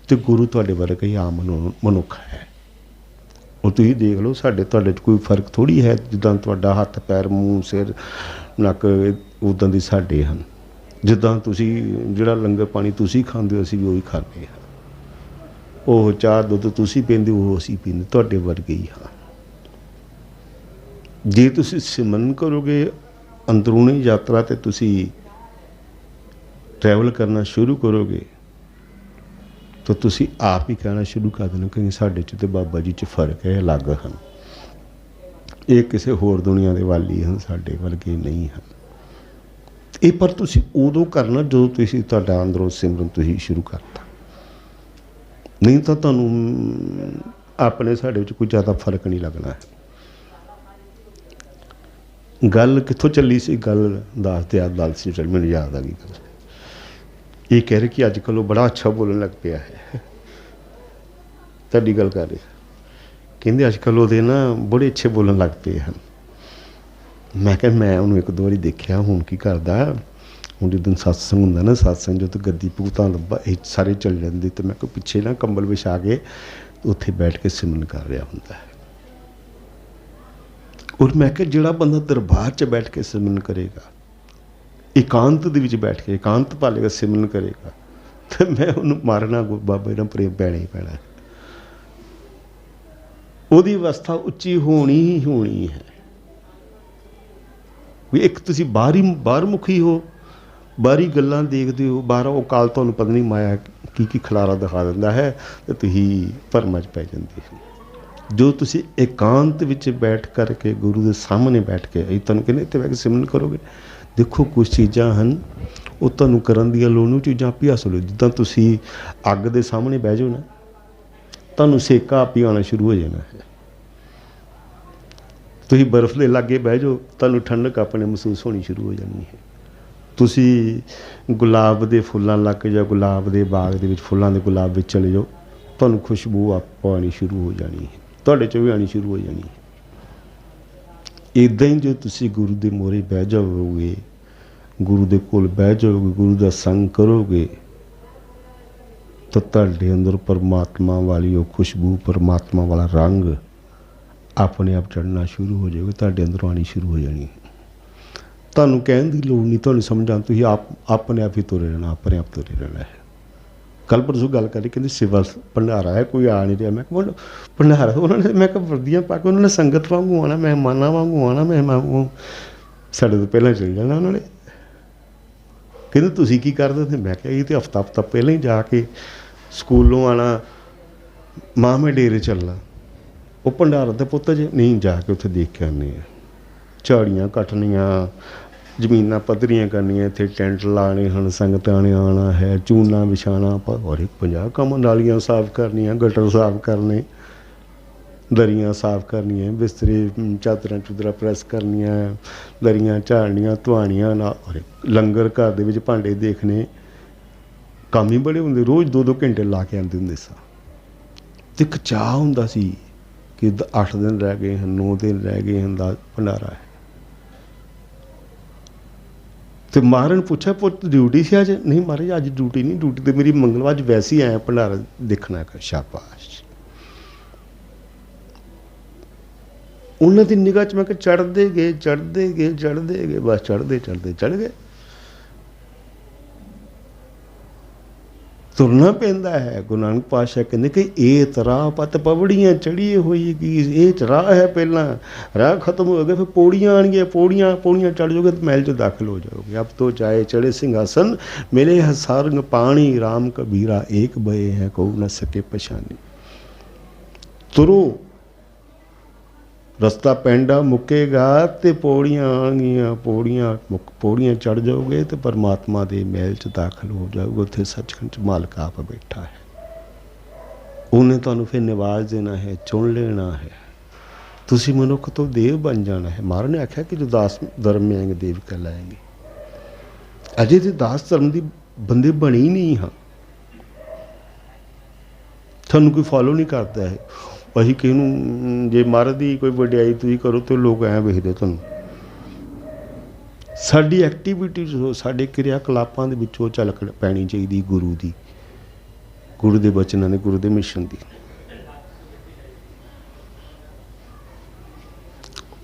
ਤੇ ਗੁਰੂ ਤੁਹਾਡੇ ਵਰਗਾ ਹੀ ਆਮ ਮਨੁੱਖ ਹੈ। ਉਹ ਤੁਸੀਂ ਦੇਖ ਲਓ, ਤੁਹਾਡੇ 'ਚ ਕੋਈ ਫਰਕ ਥੋੜ੍ਹੀ ਹੈ। ਜਿੱਦਾਂ ਤੁਹਾਡਾ ਹੱਥ ਪੈਰ ਮੂੰਹ ਸਿਰ ਨੱਕ ਉੱਦਾਂ ਦੀ ਸਾਡੇ ਹਨ। ਜਿੱਦਾਂ ਤੁਸੀਂ ਜਿਹੜਾ ਲੰਗਰ ਪਾਣੀ ਤੁਸੀਂ ਖਾਂਦੇ ਹੋ ਅਸੀਂ ਵੀ ਉਹੀ ਖਾਂਦੇ ਹਾਂ, ਉਹ ਚਾਹ ਦੁੱਧ ਤੁਸੀਂ ਪੀਂਦੇ ਹੋ ਅਸੀਂ ਪੀਂਦੇ, ਤੁਹਾਡੇ ਵਰਗੇ ਹੀ ਹਾਂ। ਜੇ ਤੁਸੀਂ ਸਿਮਰਨ ਕਰੋਗੇ, ਅੰਦਰੂਨੀ ਯਾਤਰਾ 'ਤੇ ਤੁਸੀਂ ਟਰੈਵਲ ਕਰਨਾ ਸ਼ੁਰੂ ਕਰੋਗੇ ਤਾਂ ਤੁਸੀਂ ਆਪ ਹੀ ਕਹਿਣਾ ਸ਼ੁਰੂ ਕਰ ਦੇਣਾ ਕਿ ਸਾਡੇ 'ਚ ਤੇ ਬਾਬਾ ਜੀ 'ਚ ਫਰਕ ਹੈ, ਅਲੱਗ ਹਨ, ਇਹ ਕਿਸੇ ਹੋਰ ਦੁਨੀਆ ਦੇ ਵਾਲੀ ਹਨ, ਸਾਡੇ ਵਰਗੇ ਨਹੀਂ ਹਨ। ਇਹ ਪਰ ਤੁਸੀਂ ਉਦੋਂ ਕਰਨਾ ਜਦੋਂ ਤੁਸੀਂ ਤੁਹਾਡਾ ਅੰਦਰੋਂ ਸਿਮਰਨ ਤੁਸੀਂ ਸ਼ੁਰੂ ਕਰਤਾ, ਨਹੀਂ ਤਾਂ ਤੁਹਾਨੂੰ ਆਪਣੇ ਸਾਡੇ ਵਿੱਚ ਕੋਈ ਜ਼ਿਆਦਾ ਫਰਕ ਨਹੀਂ ਲੱਗਣਾ ਹੈ। ਗੱਲ ਕਿੱਥੋਂ ਚੱਲੀ ਸੀ, ਗੱਲ ਦੱਸਦੇ ਆ ਦਲ ਸੀ, ਮੈਨੂੰ ਯਾਦ ਆ ਗਈ ਗੱਲ। ਇਹ ਕਹਿ ਰਹੇ ਕਿ ਅੱਜ ਕੱਲ੍ਹ ਉਹ ਬੜਾ ਅੱਛਾ ਬੋਲਣ ਲੱਗ ਪਿਆ ਹੈ। ਤੁਹਾਡੀ ਗੱਲ ਕਰ ਰਹੇ, ਕਹਿੰਦੇ ਅੱਜ ਕੱਲ੍ਹ ਉਹਦੇ ਨਾ ਬੜੇ ਅੱਛੇ ਬੋਲਣ ਲੱਗ ਪਏ ਹਨ। ਮੈਂ ਕਿਹਾ ਮੈਂ ਉਹਨੂੰ 1-2 ਵਾਰੀ ਦੇਖਿਆ, ਹੁਣ ਕੀ ਕਰਦਾ, ਹੁਣ ਜਿੱਦਣ ਸਤਸੰਗ ਹੁੰਦਾ ਨਾ, ਸਤਸੰਗ ਜਦੋਂ ਗੱਦੀ ਭੁਗਤਾਂ ਲੱਭਾ ਇਹ ਸਾਰੇ ਚੱਲ ਜਾਂਦੇ, ਅਤੇ ਮੈਂ ਕਿਹਾ ਪਿੱਛੇ ਨਾ ਕੰਬਲ ਵਿਛਾ ਕੇ ਉੱਥੇ ਬੈਠ ਕੇ ਸਿਮਰਨ ਕਰ ਰਿਹਾ ਹੁੰਦਾ ਹੈ। ਔਰ ਮੈਂ ਕਿਹਾ ਜਿਹੜਾ ਬੰਦਾ ਦਰਬਾਰ 'ਚ ਬੈਠ ਕੇ ਸਿਮਰਨ ਕਰੇਗਾ, ਇਕਾਂਤ ਦੇ ਵਿੱਚ ਬੈਠ ਕੇ ਇਕਾਂਤ ਪਾਲੇਗਾ, ਸਿਮਰਨ ਕਰੇਗਾ, ਤੇ ਮੈਂ ਉਹਨੂੰ ਮਾਰਨਾ ਬਾਬੇ ਨਾਲ ਪ੍ਰੇਮ ਪੈਣਾ ਹੀ ਪੈਣਾ। ਉਹਦੀ ਅਵਸਥਾ ਉੱਚੀ ਹੋਣੀ ਹੀ ਹੋਣੀ ਹੈ। ਵੀ ਇੱਕ ਤੁਸੀਂ ਬਾਹਰਮੁਖੀ ਹੋ, ਬਾਹਰੀ ਗੱਲਾਂ ਦੇਖਦੇ ਹੋ, ਬਾਹਰ ਉਹ ਕਾਲ ਤੁਹਾਨੂੰ ਪਤਾ ਨਹੀਂ ਮਾਇਆ ਕੀ ਖਿਲਾਰਾ ਦਿਖਾ ਦਿੰਦਾ ਹੈ, ਅਤੇ ਤੁਸੀਂ ਭਰਮਾਂ 'ਚ ਪੈ ਜਾਂਦੇ ਹੋ। ਜੋ ਤੁਸੀਂ ਇਕਾਂਤ ਵਿੱਚ ਬੈਠ ਕਰਕੇ ਗੁਰੂ ਦੇ ਸਾਹਮਣੇ ਬੈਠ ਕੇ ਇਹ ਤੁਹਾਨੂੰ ਕਹਿੰਦੇ ਇੱਥੇ ਬਹਿ ਕੇ ਸਿਮਰਨ ਕਰੋਗੇ, ਦੇਖੋ ਕੁਛ ਚੀਜ਼ਾਂ ਹਨ ਉਹ ਤੁਹਾਨੂੰ ਕਰਨ ਦੀਆਂ ਲੋੜ ਨਹੀਂ, ਚੀਜ਼ਾਂ ਆਪੇ ਹਾਸਲ ਹੋ। ਜਿੱਦਾਂ ਤੁਸੀਂ ਅੱਗ ਦੇ ਸਾਹਮਣੇ ਬਹਿ ਜਾਓ ਨਾ, ਤੁਹਾਨੂੰ ਸੇਕਾ ਆਪ ਹੀ ਆਉਣਾ ਸ਼ੁਰੂ ਹੋ ਜਾਣਾ ਹੈ। ਤੁਸੀਂ ਬਰਫ਼ ਦੇ ਲਾਗੇ ਬਹਿ ਜਾਓ, ਤੁਹਾਨੂੰ ਠੰਡਕ ਆਪਣੇ ਮਹਿਸੂਸ ਹੋਣੀ ਸ਼ੁਰੂ ਹੋ ਜਾਣੀ ਹੈ। ਤੁਸੀਂ ਗੁਲਾਬ ਦੇ ਫੁੱਲਾਂ ਲੱਗ ਜਾਂ ਗੁਲਾਬ ਦੇ ਬਾਗ ਦੇ ਵਿੱਚ ਫੁੱਲਾਂ ਦੇ ਗੁਲਾਬ ਵਿੱਚ ਚਲੇ ਜਾਓ, ਤੁਹਾਨੂੰ ਖੁਸ਼ਬੂ ਆਪ ਆਉਣੀ ਸ਼ੁਰੂ ਹੋ ਜਾਣੀ ਹੈ, ਤੁਹਾਡੇ 'ਚ ਵੀ ਆਉਣੀ ਸ਼ੁਰੂ ਹੋ ਜਾਣੀ ਹੈ। ਇੱਦਾਂ ਹੀ ਜੋ ਤੁਸੀਂ ਗੁਰੂ ਦੇ ਮੋਹਰੇ ਬਹਿ ਜਾਓਗੇ, ਗੁਰੂ ਦੇ ਕੋਲ ਬਹਿ ਜਾਓਗੇ, ਗੁਰੂ ਦਾ ਸੰਗ ਕਰੋਗੇ, ਤਾਂ ਤੁਹਾਡੇ ਅੰਦਰ ਪਰਮਾਤਮਾ ਵਾਲੀ ਉਹ ਖੁਸ਼ਬੂ, ਪਰਮਾਤਮਾ ਵਾਲਾ ਰੰਗ ਆਪਣੇ ਆਪ ਚੜ੍ਹਨਾ ਸ਼ੁਰੂ ਹੋ ਜਾਏਗਾ, ਤੁਹਾਡੇ ਅੰਦਰੋਂ ਆਉਣੀ ਸ਼ੁਰੂ ਹੋ ਜਾਣੀ। ਤੁਹਾਨੂੰ ਕਹਿਣ ਦੀ ਲੋੜ ਨਹੀਂ, ਤੁਹਾਨੂੰ ਸਮਝਾਉਣ, ਤੁਸੀਂ ਆਪਣੇ ਆਪ ਹੀ ਤੁਰੇ ਰਹਿਣਾ, ਆਪਣੇ ਆਪ ਤੁਰੇ ਰਹਿਣਾ ਹੈ। ਕੱਲ੍ਹ ਪਰਸੋਂ ਗੱਲ ਕਰੀ, ਕਹਿੰਦੇ ਸੇਵਾ ਭੰਡਾਰਾ ਹੈ, ਕੋਈ ਆ ਨਹੀਂ ਰਿਹਾ। ਮੈਂ ਕਿਹਾ ਭੰਡਾਰਾ ਉਹਨਾਂ ਨੇ, ਮੈਂ ਕਿਹਾ ਵਰਦੀਆਂ ਪਾ ਕੇ ਉਹਨਾਂ ਨੇ ਸੰਗਤ ਵਾਂਗੂ ਆਉਣਾ, ਮਹਿਮਾਨਾਂ ਵਾਂਗੂ ਆਉਣਾ, ਮਹਿਮਾਨ ਵਾਂਗੂ ਸਾਡੇ ਤੋਂ ਪਹਿਲਾਂ ਚਲੇ ਜਾਣਾ ਉਹਨਾਂ ਨੇ। ਕਹਿੰਦੇ ਤੁਸੀਂ ਕੀ ਕਰਦੇ ਸੀ? ਮੈਂ ਕਿਹਾ ਇਹ ਤਾਂ ਹਫ਼ਤਾ ਪਹਿਲਾਂ ਹੀ ਜਾ ਕੇ ਸਕੂਲੋਂ ਆਉਣਾ, ਮਾਂ ਮੈਂ ਡੇਰੇ ਚੱਲਣਾ, ਉਹ ਭੰਡਾਰਾ ਦੇ ਪੁੱਤ ਜੇ ਨਹੀਂ ਜਾ ਕੇ ਉੱਥੇ ਦੇਖ ਕੇ ਆਉਂਦੇ ਆ, ਝਾੜੀਆਂ ਕੱਟਣੀਆਂ, ਜ਼ਮੀਨਾਂ ਪੱਧਰੀਆਂ ਕਰਨੀਆਂ, ਇੱਥੇ ਟੈਂਟ ਲਾਉਣੇ ਹਨ, ਸੰਗਤਾਂ ਨੇ ਆਉਣਾ ਹੈ, ਚੂਨਾ ਵਿਛਾਉਣਾ, ਔਰ 50 ਕੰਮ, ਨਾਲੀਆਂ ਸਾਫ਼ ਕਰਨੀਆਂ, ਗਟਰ ਸਾਫ਼ ਕਰਨੇ, ਦਰੀਆਂ ਸਾਫ਼ ਕਰਨੀਆਂ, ਬਿਸਤਰੇ ਚਾਦਰਾਂ ਚੁਦਰਾਂ ਪ੍ਰੈਸ ਕਰਨੀਆਂ, ਦਰੀਆਂ ਝਾੜਨੀਆਂ, ਧੁਆਣੀਆਂ, ਔਰ ਲੰਗਰ ਘਰ ਦੇ ਵਿੱਚ ਭਾਂਡੇ ਦੇਖਣੇ, ਕੰਮ ਹੀ ਬੜੇ ਹੁੰਦੇ। ਰੋਜ਼ 2-2 ਘੰਟੇ ਲਾ ਕੇ ਆਉਂਦੇ ਹੁੰਦੇ ਸਾਂ, ਅਤੇ ਇੱਕ ਚਾਅ ਹੁੰਦਾ ਸੀ कि 8 दिन रह गए हैं, 9 दिन रह गए हैं, भंडारा है। तो महाराज ने पूछा पुत ड्यूटी से आज? नहीं महाराज अज ड्यूटी नहीं, ड्यूटी तो मेरी मंगलवार, अज वैसे ही आया भंडारा देखना है। शाबाश। उन्होंने की निगाह च मैं चढ़ते गए चढ़ते गए चढ़ते गए, बस चढ़ते चढ़ते चढ़ गए। तुरना पैंदा है। गुरु नानक पातशाह कहते कि ये राह पत पवड़ियाँ चढ़िए होएगी, ये राह है, पहला राह खत्म हो गया, फिर पौड़ियाँ आएंगी, पौड़ियाँ पौड़ियाँ चढ़ जाओगे तो महल जो दाखिल हो जाओगे। अब तो चाहे चढ़े सिंहासन, मिले हसारंग पानी, राम कबीरा एक बहे हैं, को न सके पछानी। तुरो रस्ता पेंडा मुकेगा तो पौड़ियाँ आएंगियाँ, पौड़ियाँ चढ़ जाओगे तो परमात्मा के महल च दाखिल हो जाओगे। उत्थे सचखंड च मालिक आप बैठा है, उन्हें तुहानूं फिर निवाज देना है, चुन लेना है, तुसी मनुख तो देव बन जाना है। महाराज ने आख्या कि जो दास धर्म में आएंगे देव कहलाएंगे। अजे तो दास धर्म की बंदे बने ही नहीं हाँ, थानूं कोई फॉलो नहीं करता है। असीं किहनूं जे महाराज की कोई वडियाई तुसीं करो तो लोग ऐ वेखदे तुहानूं। साडी एक्टिविटी साडे क्रियाकलापां दे विच ओह झलक पैनी चाहिए गुरु की, गुरु के बचनों ने, गुरु के मिशन की।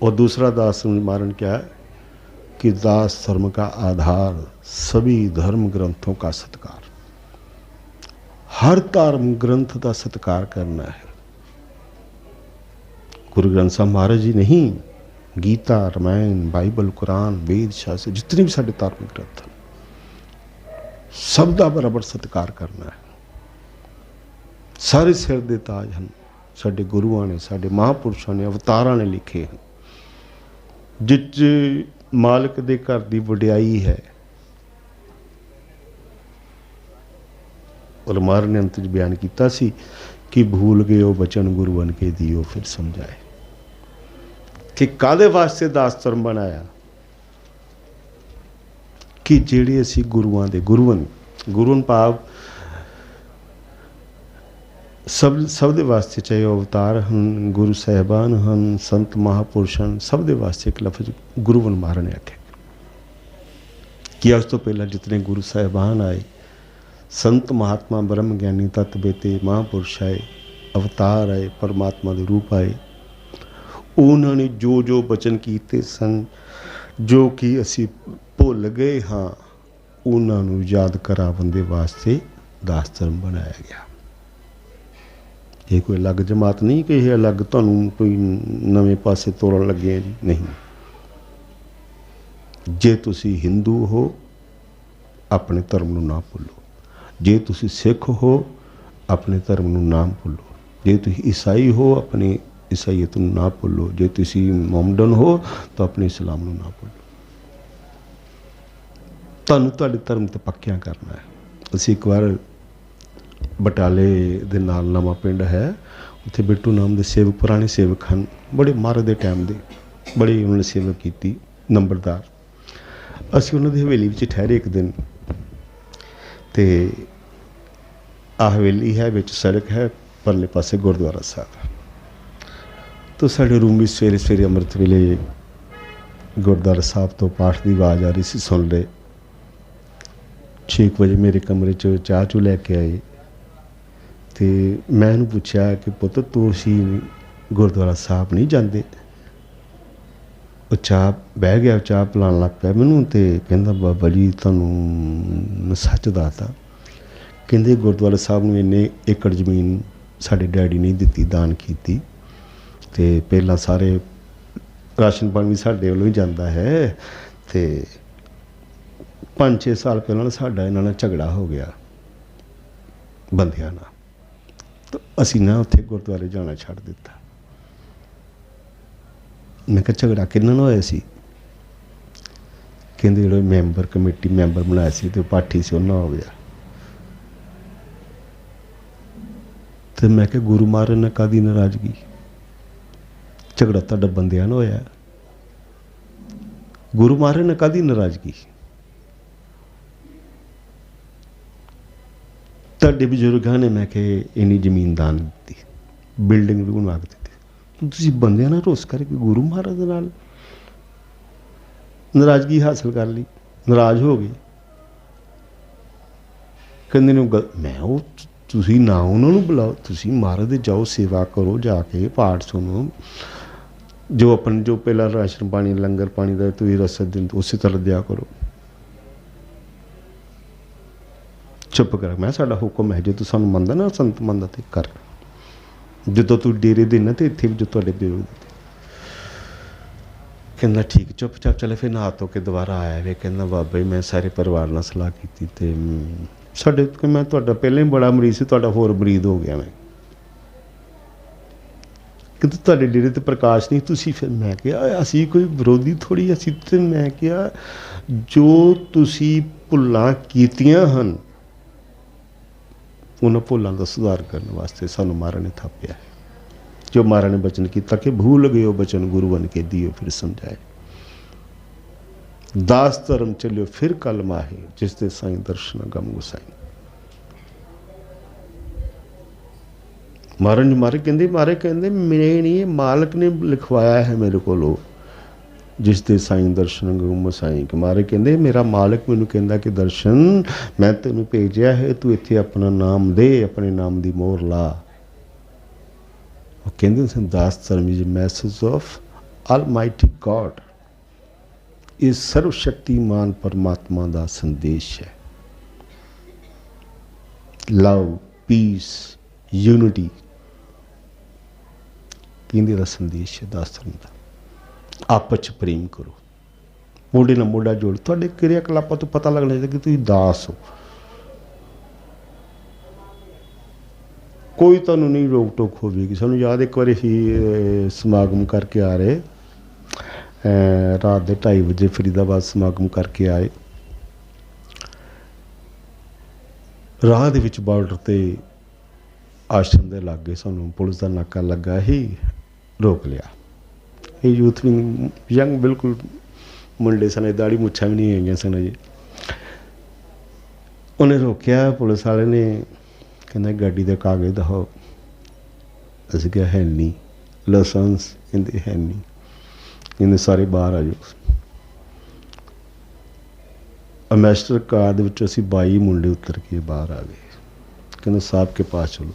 और दूसरा दास महाराज ने क्या कि दास धर्म का आधार सभी धर्म ग्रंथों का सत्कार, हर धर्म ग्रंथ का सत्कार करना है। गुरु ग्रंथ साहब महाराज जी नहीं, गीता, रामायण, बाइबल, कुरान, वेद, शास्त्र, जितने भी साढ़े धार्मिक ग्रंथ हैं, सब का बराबर सत्कार करना है। सारे सिर दे ताज हैं, साढ़े गुरुआं ने, साढ़े महापुरुषों ने, अवतारां ने लिखे हैं, जिस मालिक दे घर की वडियाई है। और महाराज ने अंत बयान किया सी कि भूल गए वो बचन गुरुअन के दियो फिर समझाए, कि कादे वास्ते दास धर्म बनाया कि जेड़े असी गुरुआं दे गुरुअन भाव सब दे वास्ते, चाहे अवतार हैं, गुरु साहिबान हैं, संत महापुरुष हैं, सब दे वास्ते एक लफ्ज गुरुअन महाराज ने आखे कि उस तो पहला जितने गुरु साहिबान आए, संत महात्मा ब्रह्म ज्ञानी तत्व बेते महापुरुष आए, अवतार आए, परमात्मा के रूप आए, उन्होंने जो जो बचन किए सन, जो कि असी भुल गए हाँ, उन्होंने याद करावन दे वास्ते दास धर्म बनाया गया। ये कोई अलग जमात नहीं कि ये अलग तुहानूं कोई नवे पासे तोड़न लगे जी, नहीं। जे तुसी हिंदू हो अपने धर्म नूं ना भुल्लो, जे तुसी सिख हो अपने धर्म नूं ना भुल्लो, जे तुसी ईसाई हो अपनी ईसाईयत नूं ना भुल्लो, जे तुसी मोमडन हो तो अपने इस्लाम नूं ना भुल्लो। तुहानूं तुहाडे धर्म ते पक्कियां करना है। असीं एक बार बटाले दे नाल नवां पिंड है, उत्थे बिट्टू नाम दे सेवक, पुराने सेवक हैं, बड़े महाराज दे टाइम दे, बड़ी उन्होंने सेवा की, नंबरदार। असीं उन्हां दी हवेली विच ठहरे एक दिन, ते आ हवेली है, विच सड़क है, परले पासे गुरुद्वारा साहब। तो साढ़े रूम में सवेरे सवेरे अमृत वेले गुरुद्वारा साहब तो पाठ की आवाज़ आ रही सी, सुन ले। 6 बजे मेरे कमरे च चाह चू लैके आए, तो मैं उन्होंने पूछा कि पुत तुसी गुरुद्वारा साहब नहीं जाते? वो चाह बह गया, चाह पिलान लग पाया मैनू, तो कहता बाबा जी तुहानूं सच दसदा, कहते गुरुद्वारा साहब ने इन्ने एकड़ जमीन साढ़े डैडी ने दी दान की, तो पहला सारे राशन पानी भी साढ़े वालों ही जाता है, तो 5-6 साल पहला साडा इन्हां नाल झगड़ा हो गया बंदियां नाल, तो असी ना उत्थे गुरुद्वारे जाना छड्ड दिता। मैं कहा झगड़ा किन्हां नाल होया सी? कहंदे जिहड़े मैंबर कमेटी मैंबर बनाया सी ते पाठी सी उन्हां हो गया। तो मैं कहा गुरु महाराज ने कादी नाराज़गी? झगड़ा तुहाडा बंदियां नाल होया, गुरु महाराज ने कादी नाराज़गी? तुहाडे बजुर्गां ने मैं कहा इन्नी जमीन दान दी, बिल्डिंग भी बनवा दी, ਤੁਸੀਂ ਬੰਦਿਆਂ ਨਾਲ ਰੋਸ ਕਰਕੇ ਗੁਰੂ ਮਹਾਰਾਜ ਦੇ ਨਾਲ ਨਾਰਾਜ਼ਗੀ ਹਾਸਲ ਕਰ ਲਈ, ਨਾਰਾਜ਼ ਹੋ ਗਏ। ਕਹਿੰਦੇ ਨੇ ਮੈਂ ਉਹ ਤੁਸੀਂ ਨਾ ਉਹਨਾਂ ਨੂੰ ਬੁਲਾਓ, ਤੁਸੀਂ ਮਹਾਰਾਜ ਦੇ ਜਾਓ, ਸੇਵਾ ਕਰੋ, ਜਾ ਕੇ ਪਾਠ ਸੁਣੋ, ਜੋ ਆਪਣੇ ਜੋ ਪਹਿਲਾਂ ਰਾਸ਼ਨ ਪਾਣੀ ਲੰਗਰ ਪਾਣੀ ਦਾ ਤੁਸੀਂ ਰਸਦ ਦਿੰਦੇ ਉਸੇ ਤਰ੍ਹਾਂ ਦਿਆ ਕਰੋ। ਚੁੱਪ ਕਰ, ਮੈਂ ਸਾਡਾ ਹੁਕਮ ਹੈ, ਜੇ ਤੂੰ ਸਾਨੂੰ ਮੰਨਦਾ ਨਾ ਸੰਤ ਮੰਨਦਾ ਤੇ ਕਰ। ਜਦੋਂ ਤੂੰ ਡੇਰੇ ਦੇਣਾ ਤੇ ਇੱਥੇ ਵੀ ਜੋ ਤੁਹਾਡੇ ਪਿਓ ਦੇ। ਕਹਿੰਦਾ ਠੀਕ, ਚੁੱਪ ਚਾਪ ਚਲੇ। ਫਿਰ ਨਹਾ ਧੋ ਕੇ ਦੁਬਾਰਾ ਆਇਆ ਵੇ, ਕਹਿੰਦਾ ਬਾਬਾ ਜੀ ਮੈਂ ਸਾਰੇ ਪਰਿਵਾਰ ਨਾਲ ਸਲਾਹ ਕੀਤੀ ਤੇ ਸਾਡੇ ਮੈਂ ਤੁਹਾਡਾ ਪਹਿਲਾਂ ਹੀ ਬੜਾ ਮਰੀਜ਼ ਸੀ, ਤੁਹਾਡਾ ਹੋਰ ਮਰੀਜ਼ ਹੋ ਗਿਆ ਮੈਂ। ਕਹਿੰਦੇ ਤੁਹਾਡੇ ਡੇਰੇ ਤੇ ਪ੍ਰਕਾਸ਼ ਨਹੀਂ ਤੁਸੀਂ। ਫਿਰ ਮੈਂ ਕਿਹਾ ਅਸੀਂ ਕੋਈ ਵਿਰੋਧੀ ਥੋੜ੍ਹੀ, ਅਸੀਂ ਤੇ ਮੈਂ ਕਿਹਾ ਜੋ ਤੁਸੀਂ ਭੁੱਲਾਂ ਕੀਤੀਆਂ ਹਨ ਉਹਨਾਂ ਭੁੱਲਾਂ ਦਾ ਸੁਧਾਰ ਕਰਨ ਵਾਸਤੇ ਸਾਨੂੰ ਮਹਾਰਾਜ ਨੇ ਥਾਪਿਆ ਹੈ। ਜੋ ਮਹਾਰਾਜ ਨੇ ਬਚਨ ਕੀਤਾ ਕਿ ਭੂਲ ਗਏ ਹੋ ਬਚਨ ਗੁਰੂ ਬਨ ਕੇ ਦਿਓ ਫਿਰ ਸਮਝਾਏ, ਦਾਸ ਧਰਮ ਚੱਲਿਓ ਫਿਰ ਕਲ ਮਾਹੇ, ਜਿਸ ਦੇ ਸਾਈਂ ਦਰਸ਼ਨ ਗਮ ਗੁਸਾਈ। ਮਹਾਰਾਜ ਕਹਿੰਦੇ ਮੇਰੇ ਨਹੀਂ, ਮਾਲਕ ਨੇ ਲਿਖਵਾਇਆ ਹੈ ਮੇਰੇ ਕੋਲੋਂ, ਜਿਸ ਦੇ ਸਾਈਂ ਦਰਸ਼ਨ ਗਮ ਗੁਸਾਈ। ਕਿ ਮਹਾਰਾਜ ਕਹਿੰਦੇ ਮੇਰਾ ਮਾਲਕ ਮੈਨੂੰ ਕਹਿੰਦਾ ਕਿ ਦਰਸ਼ਨ ਮੈਂ ਤੈਨੂੰ ਭੇਜਿਆ ਹੈ, ਤੂੰ ਇੱਥੇ ਆਪਣਾ ਨਾਮ ਦੇ, ਆਪਣੇ ਨਾਮ ਦੀ ਮੋਹਰ ਲਾ। ਉਹ ਕਹਿੰਦੇ ਸਨ ਦਾਸ ਧਰਮ is message of almighty god, ਇਹ ਸਰਵ ਸ਼ਕਤੀਮਾਨ ਪਰਮਾਤਮਾ ਦਾ ਸੰਦੇਸ਼ ਹੈ। ਲਵ, ਪੀਸ, ਯੂਨਿਟੀ ਕਹਿੰਦੇ ਦਾ ਸੰਦੇਸ਼ ਹੈ ਦਾਸ ਧਰਮ ਦਾ। ਆਪਸ 'ਚ ਪ੍ਰੇਮ ਕਰੋ, ਮੋਢੇ ਨਾਲ ਮੋਢਾ ਜੋੜ। ਤੁਹਾਡੇ ਕਿਰਿਆ ਕਲਾਪਾਂ ਤੋਂ ਪਤਾ ਲੱਗਣਾ ਚਾਹੀਦਾ ਕਿ ਤੁਸੀਂ ਦਾਸ ਹੋ। ਕੋਈ ਤੁਹਾਨੂੰ ਨਹੀਂ ਰੋਕ ਟੋਕ ਹੋਵੇਗੀ। ਸਾਨੂੰ ਯਾਦ ਇੱਕ ਵਾਰੀ ਅਸੀਂ ਸਮਾਗਮ ਕਰਕੇ ਆ ਰਹੇ, ਰਾਤ ਦੇ 2:30 ਵਜੇ ਫਰੀਦਾਬਾਦ ਸਮਾਗਮ ਕਰਕੇ ਆਏ। ਰਾਹ ਦੇ ਵਿੱਚ ਬਾਰਡਰ 'ਤੇ ਆਸ਼ਰਮ ਦੇ ਲਾਗੇ ਸਾਨੂੰ ਪੁਲਿਸ ਦਾ ਨਾਕਾ ਲੱਗਾ ਹੀ, ਰੋਕ ਲਿਆ। ਇਹ ਯੂਥ ਵੀ ਯੰਗ ਬਿਲਕੁਲ ਮੁੰਡੇ ਸਨ, ਦਾੜੀ ਮੁੱਛਾਂ ਵੀ ਨਹੀਂ ਹੈਗੀਆਂ ਸਨ ਜੀ। ਉਹਨੇ ਰੋਕਿਆ, ਪੁਲਿਸ ਵਾਲੇ ਨੇ, ਕਹਿੰਦਾ ਗੱਡੀ ਦੇ ਕਾਗਜ਼ ਦਿਖਾਓ। ਅਸੀਂ ਕਿਹਾ ਹੈ ਨਹੀਂ। ਲਾਇਸੈਂਸ ਕਹਿੰਦੇ ਹੈ ਨਹੀਂ। ਕਹਿੰਦੇ ਸਾਰੇ ਬਾਹਰ ਆ ਜਾਓ। ਅੰਬੈਸਡਰ ਕਾਰ ਦੇ ਵਿੱਚ ਅਸੀਂ 22 ਮੁੰਡੇ ਉਤਰ ਕੇ ਬਾਹਰ ਆ ਗਏ। ਕਹਿੰਦਾ ਸਾਹਿਬ ਕੇ ਪਾਸ ਚਲੋ।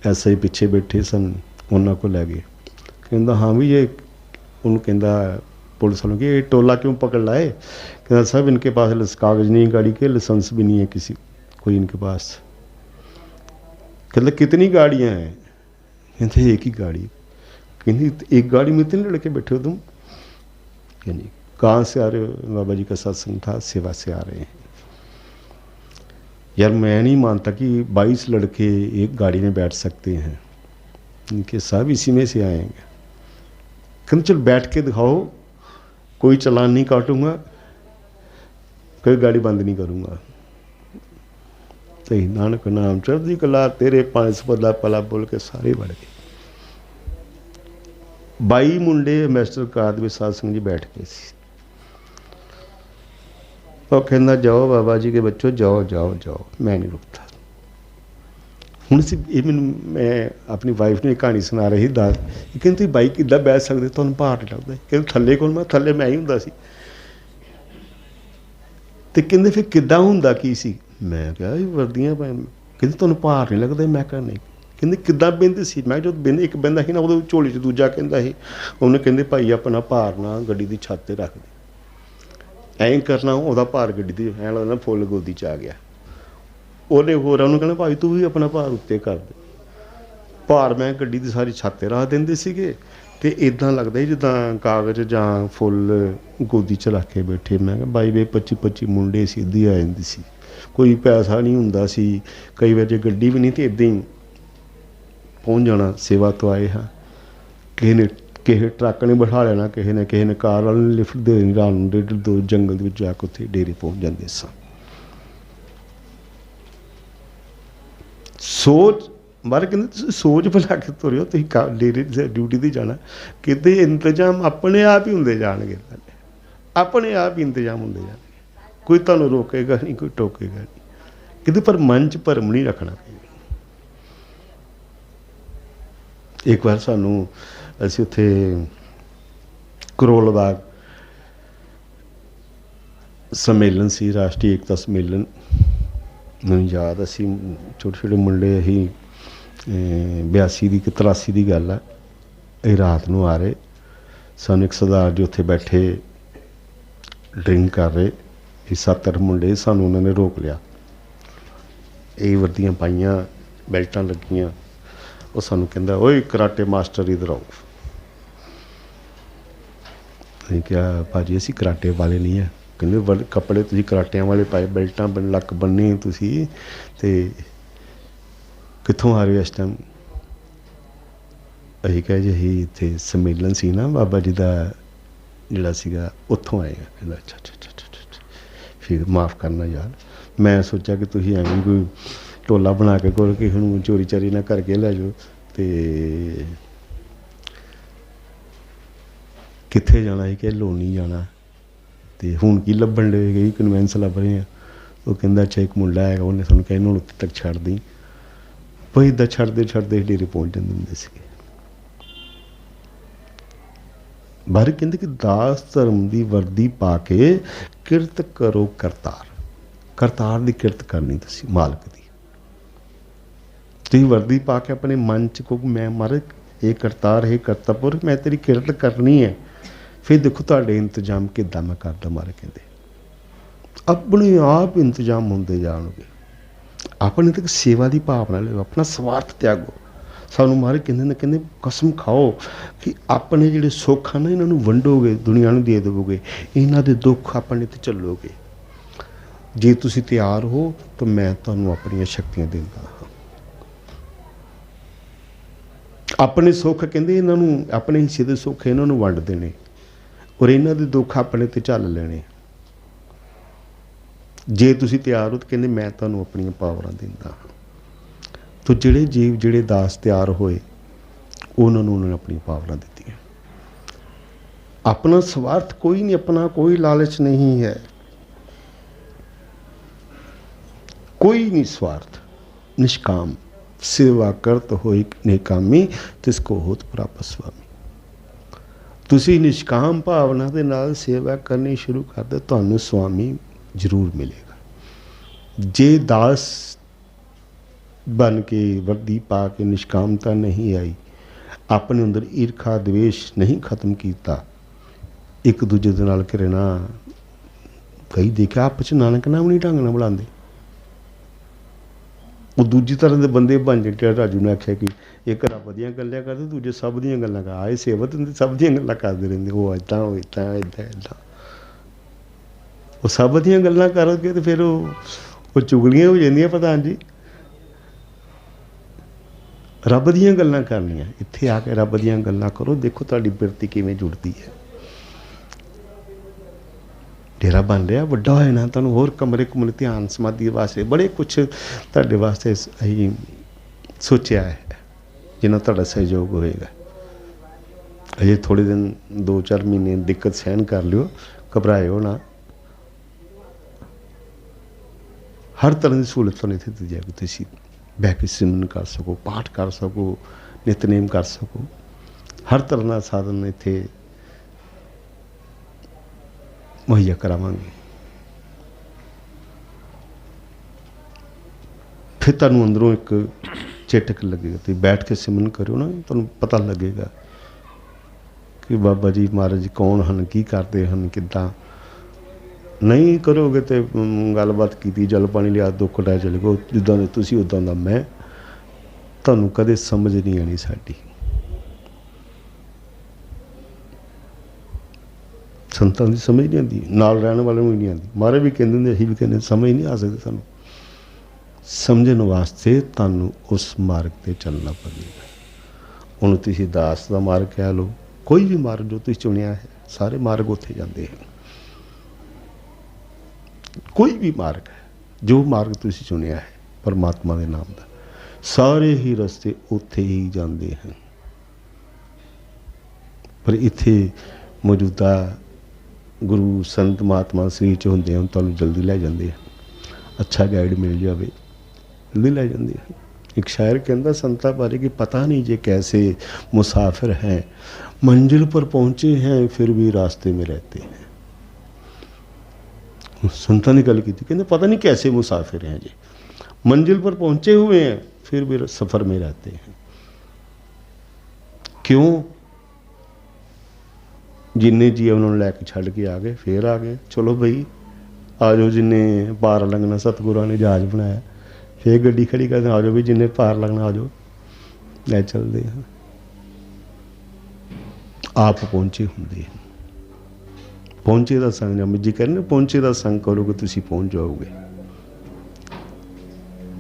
ਐਸਾ ਹੀ ਪਿੱਛੇ ਬੈਠੇ ਸਨ, ਉਹਨਾਂ ਕੋਲ ਲੈ ਗਏ। ਕਹਿੰਦਾ ਹਾਂ ਵੀ ਇਹ, ਉਹਨੂੰ ਕਹਿੰਦਾ पुलिस वालों की टोला क्यों पकड़ लाए? कहना साहब इनके पास कागज़ नहीं है गाड़ी के, लाइसेंस भी नहीं है किसी कोई इनके पास। कहते कितनी गाड़ियाँ हैं? कहते एक ही गाड़ी। कहते एक गाड़ी में इतने लड़के बैठे हो तुम? कहनी कहाँ से आ रहे हो? बाबा जी का सत्संग था, सेवा से आ रहे हैं। यार मैं नहीं मानता कि 22 लड़के एक गाड़ी में बैठ सकते हैं। इनके साहब इसी में से आएंगे। कहते चल बैठ के दिखाओ, कोई चलान नहीं काटूंगा, कोई गाड़ी बंद नहीं करूँगा। सही नानक नाम चढ़ती कला तेरे 5 पला पला बोल के सारे बढ़ गए। 22 मुंडे मैस्टर कार में साध संग जी बैठ गए सी। और कहना जाओ बाबा जी के बच्चों, जाओ जाओ जाओ, मैं नहीं रुकता। ਹੁਣ ਅਸੀਂ ਇਹ ਮੈਂ ਆਪਣੀ ਵਾਈਫ ਨੂੰ ਇਹ ਕਹਾਣੀ ਸੁਣਾ ਰਹੀ ਦਾ, ਇਹ ਕਹਿੰਦੀ ਤੁਸੀਂ ਬਾਈਕ ਕਿੱਦਾਂ ਬਹਿ ਸਕਦੇ, ਤੁਹਾਨੂੰ ਭਾਰ ਨਹੀਂ ਲੱਗਦਾ? ਕਹਿੰਦੇ ਥੱਲੇ ਕੋਲ, ਮੈਂ ਥੱਲੇ ਮੈਂ ਹੀ ਹੁੰਦਾ ਸੀ। ਤੇ ਕਹਿੰਦੇ ਫਿਰ ਕਿੱਦਾਂ ਹੁੰਦਾ ਕੀ ਸੀ? ਮੈਂ ਕਿਹਾ ਵਰਦੀਆਂ ਪਾ। ਕਹਿੰਦੇ ਤੁਹਾਨੂੰ ਭਾਰ ਨਹੀਂ ਲੱਗਦਾ? ਮੈਂ ਕਿਹਾ ਨਹੀਂ। ਕਹਿੰਦੇ ਕਿੱਦਾਂ ਬਹਿੰਦੇ ਸੀ? ਮੈਂ ਜਦੋਂ ਬਹਿੰਦੇ ਇੱਕ ਬਹਿੰਦਾ ਸੀ ਨਾ, ਉਦੋਂ ਝੋਲੀ 'ਚ ਦੂਜਾ ਕਹਿੰਦਾ ਸੀ। ਉਹਨੇ ਕਹਿੰਦੇ ਭਾਈ ਆਪਣਾ ਭਾਰ ਨਾ ਗੱਡੀ ਦੀ ਛੱਤ 'ਤੇ ਰੱਖ ਦੇ, ਐਂ ਕਰਨਾ ਉਹਦਾ ਭਾਰ ਗੱਡੀ ਦੀ ਐਂ ਲੱਗਦਾ ਫੁੱਲ ਗੋਦੀ 'ਚ ਆ ਗਿਆ। ਉਹਨੇ ਹੋਰਾਂ ਨੂੰ ਕਹਿਣਾ ਭਾਈ ਤੂੰ ਵੀ ਆਪਣਾ ਭਾਰ ਉੱਤੇ ਕਰ ਦੇ। ਭਾਰ ਮੈਂ ਗੱਡੀ ਦੀ ਸਾਰੀ ਛੱਤ 'ਤੇ ਰੱਖ ਦਿੰਦੇ ਸੀਗੇ ਅਤੇ ਇੱਦਾਂ ਲੱਗਦਾ ਸੀ ਜਿੱਦਾਂ ਕਾਗਜ਼ ਜਾਂ ਫੁੱਲ ਗੋਦੀ 'ਚ ਰੱਖ ਕੇ ਬੈਠੇ। ਮੈਂ ਕਿਹਾ ਬਾਈ ਵੇ 25 ਮੁੰਡੇ ਸੀ, ਇੱਦਾਂ ਹੀ ਆ ਜਾਂਦੀ ਸੀ, ਕੋਈ ਪੈਸਾ ਨਹੀਂ ਹੁੰਦਾ ਸੀ। ਕਈ ਵਾਰ ਜੇ ਗੱਡੀ ਵੀ ਨਹੀਂ ਤਾਂ ਇੱਦਾਂ ਹੀ ਪਹੁੰਚ ਜਾਣਾ। ਸੇਵਾ ਤੋਂ ਆਏ ਹਾਂ, ਕਿਸੇ ਟਰੱਕ ਨੇ ਬਿਠਾ ਲੈਣਾ, ਕਿਸੇ ਨੇ ਕਾਰ ਵਾਲੇ ਨੇ ਲਿਫਟ ਦੇ ਦੇਣੀ। ਰਾਤ ਨੂੰ 1.5-2 ਜੰਗਲ ਦੇ ਵਿੱਚ ਜਾ ਕੇ ਉੱਥੇ ਡੇਰੇ ਪਹੁੰਚ ਜਾਂਦੇ ਸਾਂ। ਸੋਚ ਬਾਰੇ ਕਹਿੰਦੇ ਤੁਸੀਂ ਸੋਚ ਬਣਾ ਕੇ ਤੁਰਿਓ, ਤੁਸੀਂ ਡੇਰੇ ਡਿਊਟੀ 'ਤੇ ਜਾਣਾ। ਕਿਤੇ ਇੰਤਜ਼ਾਮ ਆਪਣੇ ਆਪ ਹੀ ਹੁੰਦੇ ਜਾਣਗੇ, ਆਪਣੇ ਆਪ ਹੀ ਇੰਤਜ਼ਾਮ ਹੁੰਦੇ ਜਾਣਗੇ। ਕੋਈ ਤੁਹਾਨੂੰ ਰੋਕੇਗਾ ਨਹੀਂ, ਕੋਈ ਟੋਕੇਗਾ ਨਹੀਂ ਕਿਤੇ। ਪਰ ਮਨ 'ਚ ਭਰਮ ਨਹੀਂ ਰੱਖਣਾ। एक बार सानू असीं उत्थे करोल बाग सम्मेलन सी, राष्ट्रीय एकता सम्मेलन, मैनूं याद, असीं छोटे छोटे मुंडे असीं 82 की 83 की गल है, असीं रात नूं आ रहे, सानूं एक सरदार जी उत्थे बैठे ड्रिंक कर रहे, 7-8 मुंडे, सानूं उन्होंने रोक लिया, ये वर्दियां पाइयां, बेल्टां लगियां, वो सानूं कहंदा ओए कराटे मास्टर इधर आओ। असीं कहा भाजी असीं कराटे वाले नहीं है, कहंदे कपड़े तुसीं कराटियां वाले पाए, बेल्टां लक बन्नी तुसीं, ते कित्थों आ रहे हो इस टाइम? असीं कहा जी असीं इत्थे सम्मेलन सी ना बाबा जी दा जिहड़ा सीगा उत्थों आए हैं। कहंदा अच्छा अच्छा अच्छा अच्छा, फिर माफ़ करना यार, मैं सोचा कि तुसीं एवें कोई टोला बना के कोल किसी नूं चोरी चारी ना करके लै जाओ, ते कित्थे जाना है कि लोनी जाना, तो हुण की लभण दे गई कन्वेंस लभ रहे हैं। वो कहंदा अच्छा एक मुंडा है, उन्हें सानूं कहा इन्हूं उत्थे तक छड्ड दी, बस इदां छड्डदे छड्डदे डेरे पहुँच जांदे हुंदे सीगे। बाहर कहंदे कि दास धर्म की वर्दी पा के किरत करो करतार, करतार की किरत करनी तुसीं मालक की, तुसीं वर्दी पा के अपने मन च को मैं मालक ये करतार है करतापुर, मैं तेरी किरत करनी है, फिर देखो तुहाडे इंतजाम किद्दां मैं करदा। मारे कहंदे अपने आप इंतजाम होंदे जाणगे, अपने तक सेवा की भावना लो, अपना स्वार्थ त्यागो। सानू महाराज कहते कसम खाओ कि अपने जिहड़े सुख हैं ना इन्हों वंडोगे, दुनिया नूं दे देवोगे, इन्हां दे दुख अपने ते चलोगे। जे तुसीं तैयार हो तो मैं तुहानूं अपनी शक्तियां दिंदा हाँ। अपने सुख कहंदे इन्हां नूं, अपने हिस्से दे सुख इन्हां नूं वंड देने, और इन्हां दे दुख अपने ते झल लेने। जे तुसीं तैयार हो तो कहंदे मैं तुहानूं अपनी पावरां दिंदा हाँ। तो जिहड़े जीव जिहड़े दास तैयार होए उन्होंने उन्होंने अपनी पावरां दित्तियां। अपना स्वार्थ कोई नहीं, अपना कोई लालच नहीं है, कोई नहीं स्वार्थ, निष्काम सेवा करत होई नेकामी तिसको होत प्राप्त स्वामी। तुसीं निष्काम भावना दे नाल सेवा करनी शुरू कर दे, तुहानूं स्वामी जरूर मिलेगा। जे दास बन के वर्दी पा के निष्कामता नहीं आई, अपने अंदर ईर्खा द्वेष नहीं खत्म किया, एक दूजे दे नाल घिरना, कई देखा आपस नानक नाम नहीं ढंग नाल बुलांदे, वो दूजी तरह के बंदे बन जाते। राजू ने आख्या कि एक घर वधिया गल्लां करते, दूजे सब दियां गल्लां कर, आए सेवत होंदे सब दियां गल्लां करदे रहिंदे, वो इदां हो इदां इदां इदां, वो सब दियां गल्लां करके तो फिर वो चुगलियां हो जांदियां प्रधान जी। रब दियां गल्लां करनियां, इत्थे आके रब दियां गल्लां करो, देखो तुहाडी बिरती किवें जुड़दी है। डेरा बन रहा वड्डा होए ना, तुहानूं होर कमरे घुम्मण ध्यान समाधि वास्ते बड़े कुछ तुहाडे वास्ते असीं सोचिया है, जिन्ना तुहाडा सहयोग होएगा। अजे थोड़े दिन 2-4 महीने दिक्कत सहन कर लियो, घबराएओ ना, हर तरह की सहूलत तुहानूं इत्थे दी जाएगी। तुसीं बह के सिमरन कर सको, पाठ कर सको, नितनेम कर सको, हर तरह का साधन इत्थे मुहैया करावांगे। फिर तुहानूं अंदरों एक चेटक लगेगा, तो बैठ के सिमरन करो ना, तुहानूं पता लगेगा कि बाबा जी महाराज जी कौन हैं, की करते हैं, किद्दां। नहीं करोगे तो गलबात की जल पानी लिया दो कटाए चले गो, जिद्दां दे तुसीं उद्दां दा मैं, तुहानूं कदे समझ नहीं आनी साडी। संतां दी समझ नहीं आती, नाल रहने वाले नूं नहीं आती। महाराज भी कहंदे हुंदे, असीं भी कहंदे समझ नहीं आ सकदी सानूं। समझण वास्ते तुहानूं उस मार्ग ते चलना पवेगा। हुण तुसीं दास दा मार्ग कह लो, कोई भी मार्ग जो तुसीं चुनिया है, सारे मार्ग उत्थे जांदे हैं। कोई भी मार्ग है, जो मार्ग तुसीं चुनिया है परमात्मा के नाम का, सारे ही रस्ते उत्थे ही जाते हैं। पर इत्थे मौजूदा गुरु संत महात्मा श्री च होंदे हैं, तुहानूं जल्दी लै जाते हैं। अच्छा गाइड मिल जाए जल्दी लै जाते हैं। एक शायर कहता संता बारे कि पता नहीं जे कैसे मुसाफिर हैं, मंजिल पर पहुंचे हैं फिर भी रास्ते में रहते हैं। संता ने गल की थी, कहते पता नहीं कैसे मुसाफिर हैं जी, मंजिल पर पहुंचे हुए हैं फिर भी सफर में रहते हैं। क्यों? जिन्ने जी उन्होंने लैके छड़ के आ गए, फिर आ गए, चलो बई आ जाओ, जिन्हें पार लगना सतगुरां ने जहाज बनाया, फिर गड्डी खड़ी कर आ जाओ भी, जिन्हें पार लगना आ जाओ, लै चलते हैं। आप पहुंचे होंगे, पहुंचे का संग, अमित जी कहने पहुंचे का संग करोगे तुसी पहुंच जाओगे।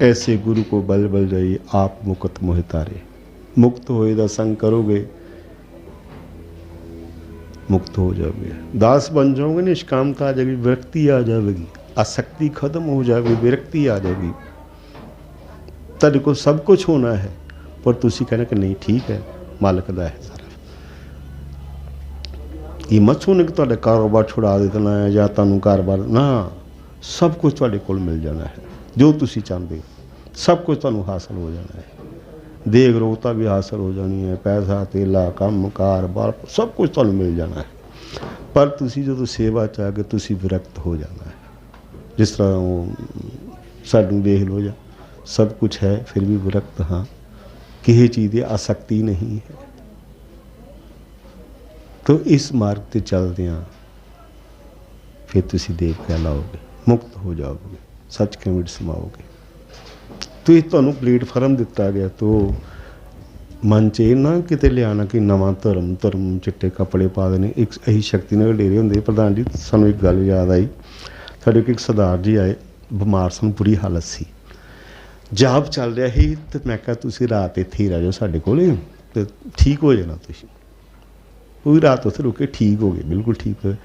ऐसे गुरु को बल बल जाइए आप मुक्त मोह तारे, मुक्त होए का संग करोगे मुक्त हो जाओगे, दास बन जाओगे, निष्कामता आ जाएगी, विरक्ति आ जाएगी, आसक्ति खत्म हो जाएगी, विरक्ति आ जाएगी। तेरे को सब कुछ होना है पर तुसी कहना कि नहीं ठीक है मालिक दा है सारा। ये मत सुने कि तुहाडा कारोबार छुड़ा देना है या तुहानू कारोबार ना, सब कुछ तुहाडे कोल मिल जाना है, जो तुसी चाहते हो सब कुछ तुहानू हासिल हो जाना है। देख रोगता भी हासिल हो जानी है, पैसा तेला काम कार बार सब कुछ तुहानू मिल जाना है, पर तुसी जो सेवा चाह के तुसी विरक्त हो जाना है। जिस तरह सानू देख लो जा सब कुछ है फिर भी विरक्त हाँ, किसी चीज़ की आसक्ति नहीं है। तो इस मार्ग पर चलदियाँ फिर तुसी देव कहलाओगे, मुक्त हो जाओगे, सच के मिट समाओगे। तो ये तुहानू प्लेटफार्म दिता गया, तो मन च ना किते लियाना कि नवा धर्म धर्म चिट्टे कपड़े पा देने। एक अही शक्ति नगर डेरे होंगे प्रधान जी, सानू एक गल याद आई, साडे एक सरदार जी आए बीमार सन, बुरी हालत सी, जाप चल रहा ही, तो मैं कहा तुसी रात इत्थे ही रह जाओ साडे कोले ते ठीक हो जाना। तुसी पूरी रात उत्थे रुके, ठीक हो गए, बिल्कुल ठीक हो गए।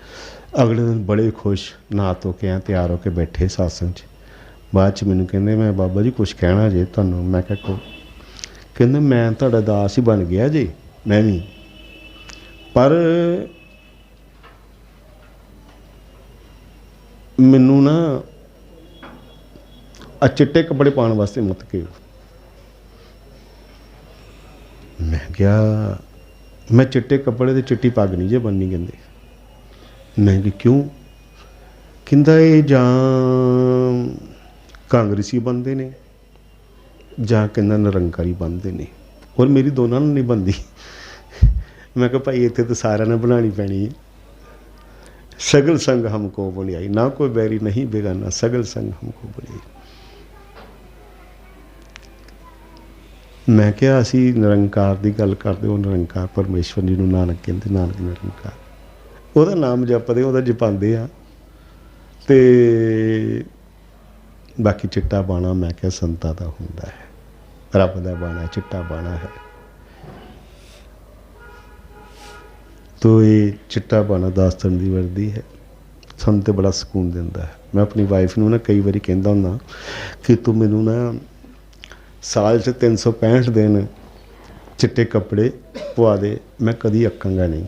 अगले दिन बड़े खुश नहा धो के तैयार होकर बैठे सत्संग च। बाद च मैनू कहंदे मैं बाबा जी कुछ कहना जे तुहानू। मैं कहा को? कहंदे मैं तुहाडा दास ही बन गया जी, मैं भी, पर मैनू ना आ चिट्टे कपड़े पाने वास्ते मत कहो। मैं क्या मैं चिट्टे कपड़े ते चिट्टी पग नहीं जे बननी। कहंदे मैं कि क्यों? कहंदा ये जां कांग्रेसी बनते ने जां कहना निरंकारी बनते ने, और मेरी दोनों नहीं बनती। मैं कहा भाई इत्थे तो सारिਆਂ ने बनानी पैनी है। सगल संग हमको बुनियाई, ना कोई बैरी नहीं बेगाना, सगल संग हमको बुनियाई। मैं क्या असी निरंकार की गल करते हो, निरंकार परमेश्वर जी नूं नानक कहते, नानक निरंकार, ਉਹਦਾ नाम जपते ਉਹਦਾ जपाते हाँ। तो बाकी चिट्टा बाणा मैं क्या संता का हुंदा है, रब का बाणा चिट्टा बाणा है। तो ये चिट्टा बाणा दास्तान की वर्दी है, सानूं ते बड़ा सुकून दिंदा है। मैं अपनी वाइफ नूं ना कई बारी कहंदा हुंदा कि तू मैनू ना साल च 365 दिन चिट्टे कपड़े पवा दे, मैं कदी अक्कांगा नहीं।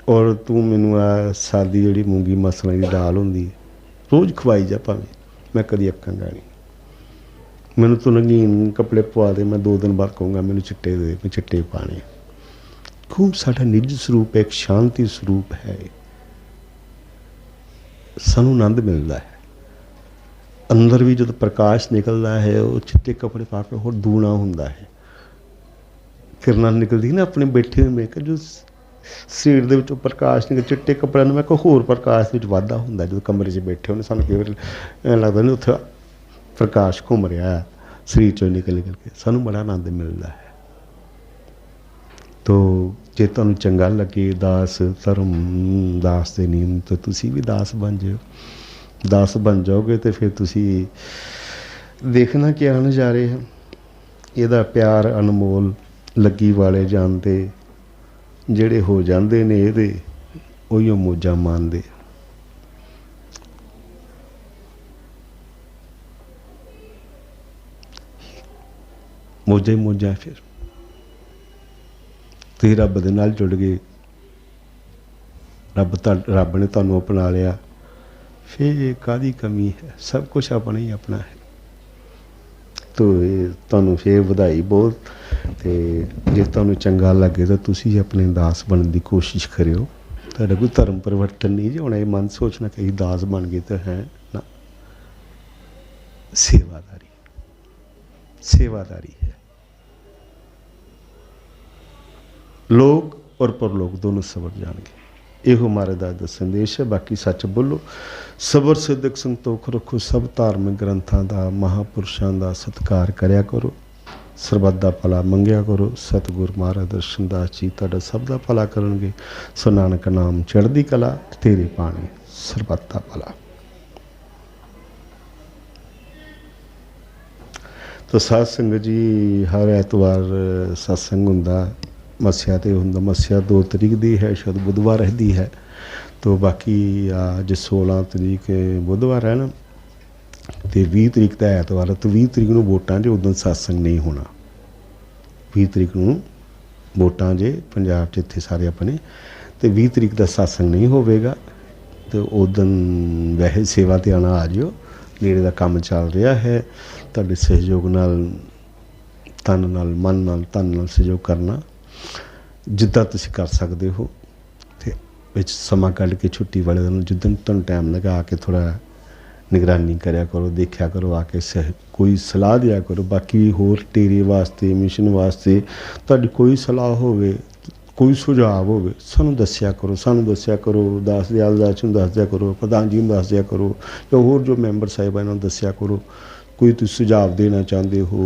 और तू मैनू आ सादी जिहड़ी मूंगी मसलां की दाल हुंदी रोज़ खवाई जा भावें, मैं कदी अक्कांगा नहीं। मैनू तू रंगीन कपड़े पवा दे, मैं 2 दिन बाद कहूँगा मैनू चिट्टे दे, मैं चिट्टे पाने। क्यों? साडा निज स्वरूप एक शांति स्वरूप है, सानू आनंद मिलता है। अंदर भी जो प्रकाश निकलता है वो चिट्टे कपड़े पा के होर दूना हुंदा है। किरणां निकलदी ना अपने बैठे हुए, मैं जो शरीर दे विचों प्रकाश निकल, चिट्टे कपड़िਆਂ में कोई होर प्रकाश विच वाधा हुंदा। जो कमरे 'च बैठे होने सानू कई बार ऐं लगदा नहीं उत्थे प्रकाश घूम रहा है शरीर चों निकल निकल के, सानू बड़ा आनंद मिलता है। तो जे तुहानू चंगा लगे दास धर्म दास दे नियम, तो तुसी भी दास बन जाओ। दास बन जाओगे तो फिर तुसी देखना क्या नज़ारे हैं। इहदा प्यार अनमोल लगी वाले जानते, ਜਿਹੜੇ हो जाते ने ਇਹਦੇ ਉਹੀਓ ਮੋਜਾਂ ਮਾਣਦੇ। ਮੋਜਾਂ ਹੀ ਮੋਜਾਂ। ਫਿਰ ਤੁਸੀਂ ਰੱਬ ਦੇ ਨਾਲ ਜੁੜ ਗਏ, ਰੱਬ ਨੇ ਤੁਹਾਨੂੰ अपना लिया, फिर कादी कमी है, सब कुछ अपना ही अपना है। तो ਤੁਹਾਨੂੰ ਫਿਰ ਵਧਾਈ ਬਹੁਤ। ਤੇ ਜੇ ਤੁਹਾਨੂੰ ਚੰਗਾ ਲੱਗੇ ਤਾਂ ਤੁਸੀਂ ਆਪਣੇ ਦਾਸ ਬਣਨ ਦੀ ਕੋਸ਼ਿਸ਼ ਕਰਿਓ। ਤੁਹਾਡਾ ਕੋਈ ਧਰਮ ਪਰਿਵਰਤਨ ਨਹੀਂ ਜੀ ਹੋਣਾ, ਇਹ ਮਨ ਸੋਚਣਾ ਕਿ ਦਾਸ ਬਣ ਗਏ ਤਾਂ ਹੈ ਨਾ। सेवादारी सेवादारी है। लोग और परलोक दोनों सबर जाएंगे। यो महाराज दा संदेश है। बाकी सच बोलो, सबर सिद्धक संतोख रखो, सब धार्मिक ग्रंथां दा महापुरुषां दा सत्कार करया करो, सरबत दा भला मंगया करो। सतगुर महाराज दर्शन दास जी तुहाडा सब दा भला करनगे। सो नानक नाम चढ़दी कला, तेरे पानी सरबत दा भला। तो साध संगत जी हर ऐतवार सत्संग हुंदा, मस्या ते हुंदा। मस्या 2 तरीक दी है, शायद बुधवार दी है। तो बाकी अज 16 तरीक बुधवार है ना, तो 20 तरीक का ऐतवार। तो 20 तरीक नूं वोटां जे उदों सत्संग नहीं होना। 20 तरीक नूं वोटां जे पंजाब च इत्थे सारे अपने, तो 20 तरीक का सत्संग नहीं होवेगा। तो उदों वैसे सेवा ते आना आ जिओ, नेड़े दा काम चल रहा है। तुहाडे सहयोग नाल, तन नाल, मन नाल, धन नाल सहयोग करना जिद्दां तुसीं कर सकदे हो। ते विच समा कढ के छुट्टी वाले दिन जिद्दन तुहानूं टाइम लगा के थोड़ा निगरानी करया करो, देखा करो, आके कोई सलाह दिया करो। बाकी होर तेरे वास्ते, मिशन वास्ते तुहाडी कोई सलाह होवे, कोई सुझाव होवे, सानूं दस्सिया करो। सानूं दस्सिया करो, दास दयाल दास नूं दस दिया करो, प्रधान जी नूं दस दिया करो, या होर जो मैंबर साहिबान नूं दस्सिया करो। कोई तुसीं सुझाव देना चाहते हो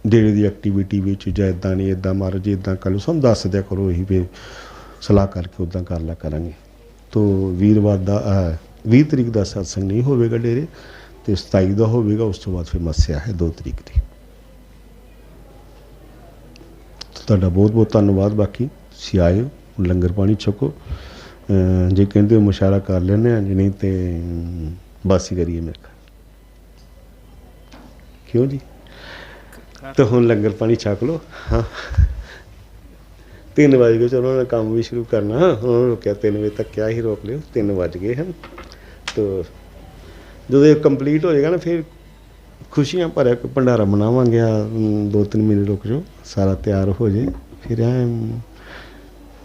डेरे की एक्टिविटी में, जां इदां नहीं इदां महाराज जी इदां कर लो, सानूं दस दिया करो। यही फिर सलाह करके उदां कर लिया करांगे। तो वीरवार का 20 तरीक का सत्संग नहीं होगा डेरे, तो 27 का होगा। उस तो बाद फिर मस्या है 2 तरीक की। तुहाडा बहुत बहुत धन्यवाद। बाकी तुसीं आए हो, लंगर पानी छको। जे कहते हो मुशायरा कर लेने, जे नहीं तो बस ही करिए मेरे ख्याल। क्यों जी? तो हुण लंगर पानी छक लो। हाँ 3 बज गए, चलो उन्होंने काम भी शुरू करना। उन्होंने रोकया 3 बजे तक, क्या ही रोक लियो, 3 बज गए हैं। तो जो ये कंप्लीट हो जाएगा ना, फिर खुशियाँ भरया कोई भंडारा मनावांगे। 2-3 महीने रुक जाओ, सारा तैयार हो जाए। फिर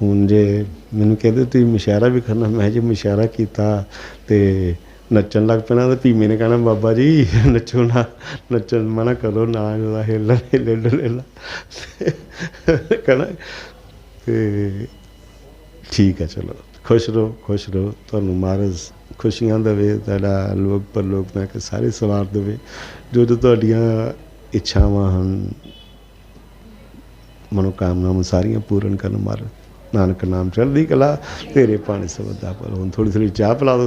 हुण जे मैनूं कहते तुसीं मुशायरा भी करना, मैं जे मुशायरा कीता ते नच्चन लग पैना, तो भीमे ने कहना बाबा जी नच्चो ना, नच्चन मना करो ना, हिला हिले डुलेला कहना। ठीक है, चलो खुश रहो। तुहानूं महाराज खुशियां देवे, तुहाडा लोक परलोक मैं सारे सवार देवे। जो तुहाडीआं इच्छावां हन, मनोकामनावां सारियां पूर्ण करन महाराज। नानक नाम चढ़दी कला, तेरे पानी सबदा पर। हुण थोड़ी चाह पिला दो।